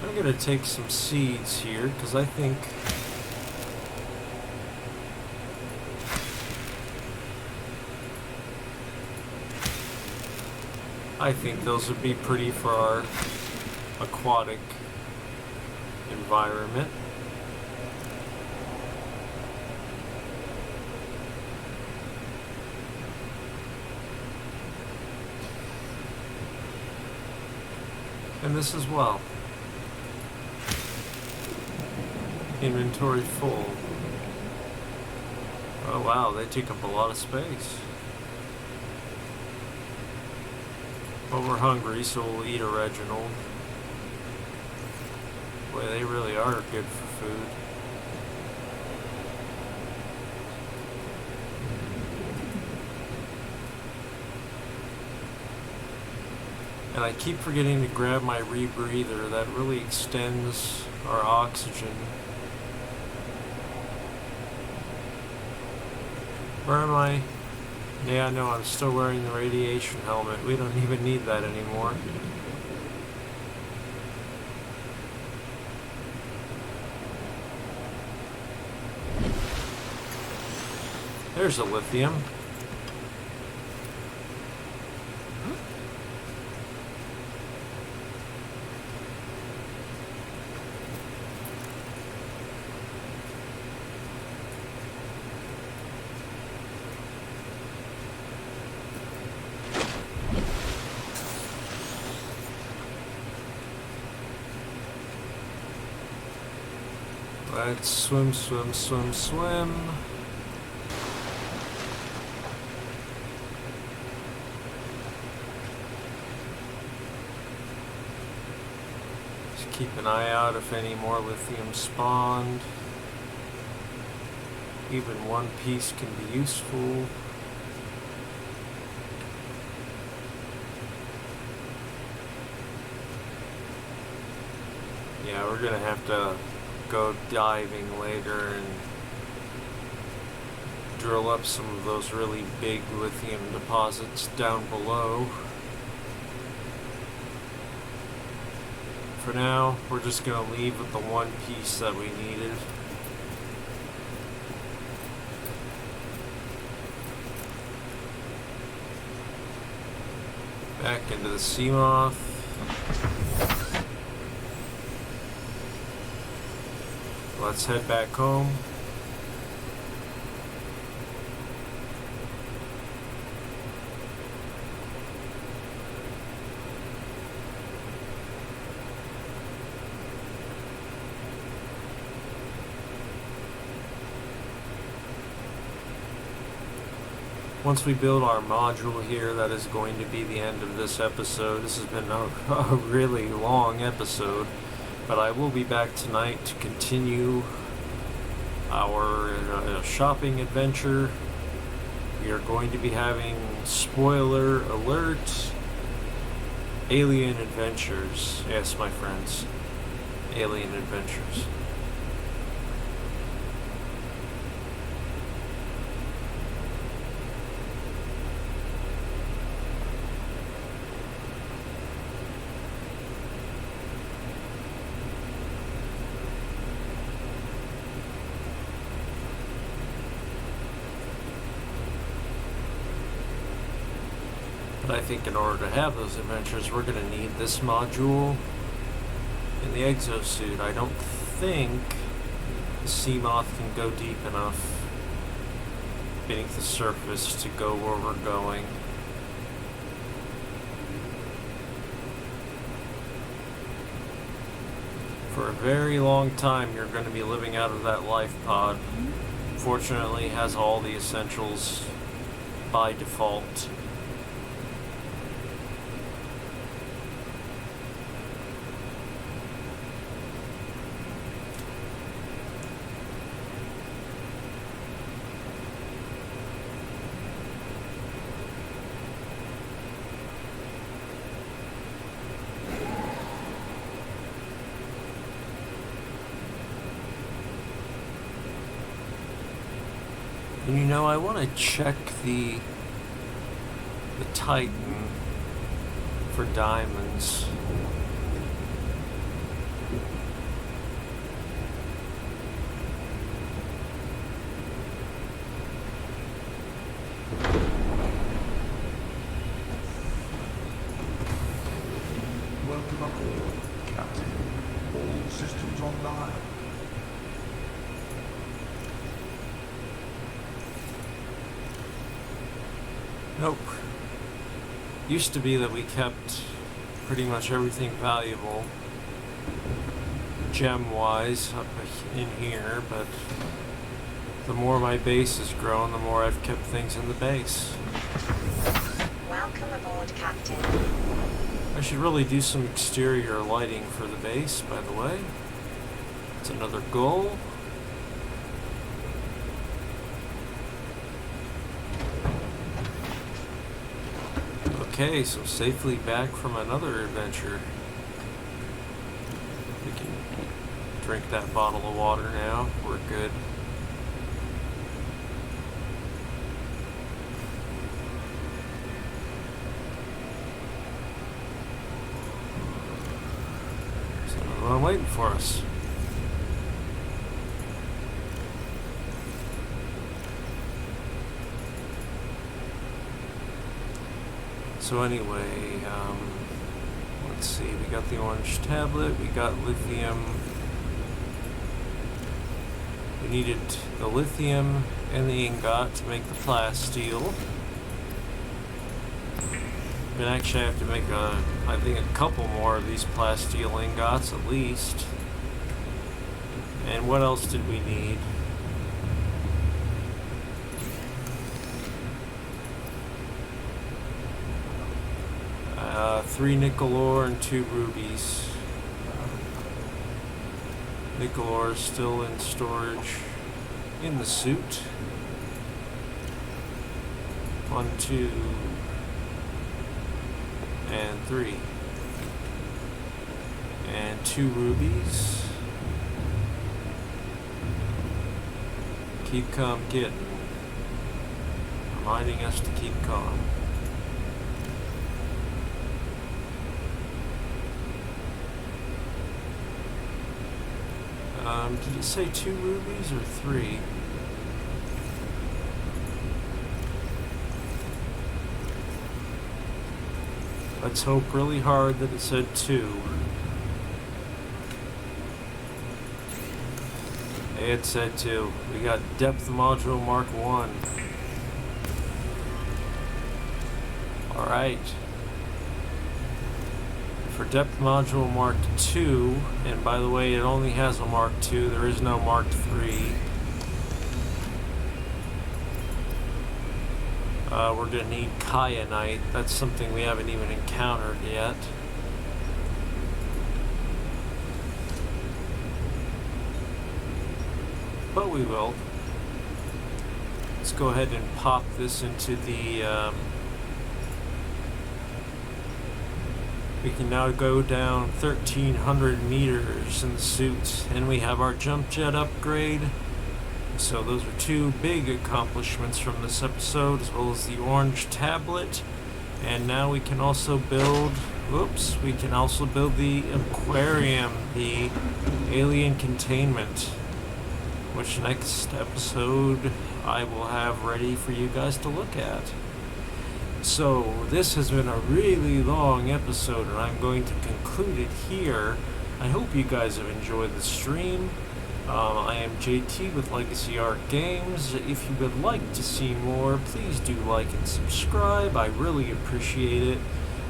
I'm gonna take some seeds here because I think those would be pretty for our aquatic environment. And this as well. Inventory full. Oh wow, they take up a lot of space. Well, we're hungry, so we'll eat a Reginald. Boy, they really are good for food. And I keep forgetting to grab my rebreather. That really extends our oxygen. Where am I? Yeah, no, I'm still wearing the radiation helmet. We don't even need that anymore. There's a lithium. Let's swim, swim, swim, swim. Just keep an eye out if any more lithium spawned. Even one piece can be useful. Yeah, we're gonna have to go diving later and drill up some of those really big lithium deposits down below. For now, we're just gonna leave with the one piece that we needed. Back into the sea moth. Let's head back home. Once we build our module here, that is going to be the end of this episode. This has been a really long episode. But I will be back tonight to continue our shopping adventure. We are going to be having, spoiler alert, Alien Adventures. Yes, my friends, Alien Adventures. But I think in order to have those adventures, we're going to need this module and the Exosuit. I don't think the sea moth can go deep enough beneath the surface to go where we're going. For a very long time, you're going to be living out of that life pod. Fortunately, it has all the essentials by default. And you know, I want to check the Titan for diamonds. Welcome aboard, Captain. All systems online. Nope. Used to be that we kept pretty much everything valuable, gem-wise, up in here, but the more my base has grown, the more I've kept things in the base. Welcome aboard, Captain. I should really do some exterior lighting for the base, by the way. It's another goal. Okay, so safely back from another adventure. We can drink that bottle of water now. We're good. There's another one waiting for us. So anyway, let's see, we got the orange tablet, we got lithium. We needed the lithium and the ingot to make the plasteel. And actually I have to make I think a couple more of these plasteel ingots at least. And what else did we need? 3 nickel ore and 2 rubies. Nickel ore is still in storage in the suit. 1, 2, and 3. And 2 rubies. Keep calm, kid. Reminding us to keep calm. Did it say 2 rubies or 3? Let's hope really hard that it said 2. It said 2. We got depth module Mark 1. Alright. For depth module Mark 2, and by the way, it only has a Mark 2, there is no Mark 3. We're going to need kyanite. That's something we haven't even encountered yet. But we will. Let's go ahead and pop this into the... we can now go down 1,300 meters in the suit, and we have our jump jet upgrade. So those are 2 big accomplishments from this episode, as well as the orange tablet. And now we can also build, we can also build the aquarium, the Alien Containment, which next episode I will have ready for you guys to look at. So this has been a really long episode, and I'm going to conclude it here. I hope you guys have enjoyed the stream. I am JT with Legacy Art Games. If you would like to see more, please do like and subscribe. I really appreciate it.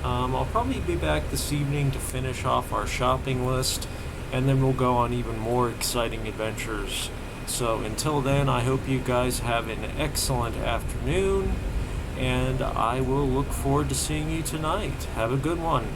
I'll probably be back this evening to finish off our shopping list, and then we'll go on even more exciting adventures. So until then, I hope you guys have an excellent afternoon, and I will look forward to seeing you tonight. Have a good one.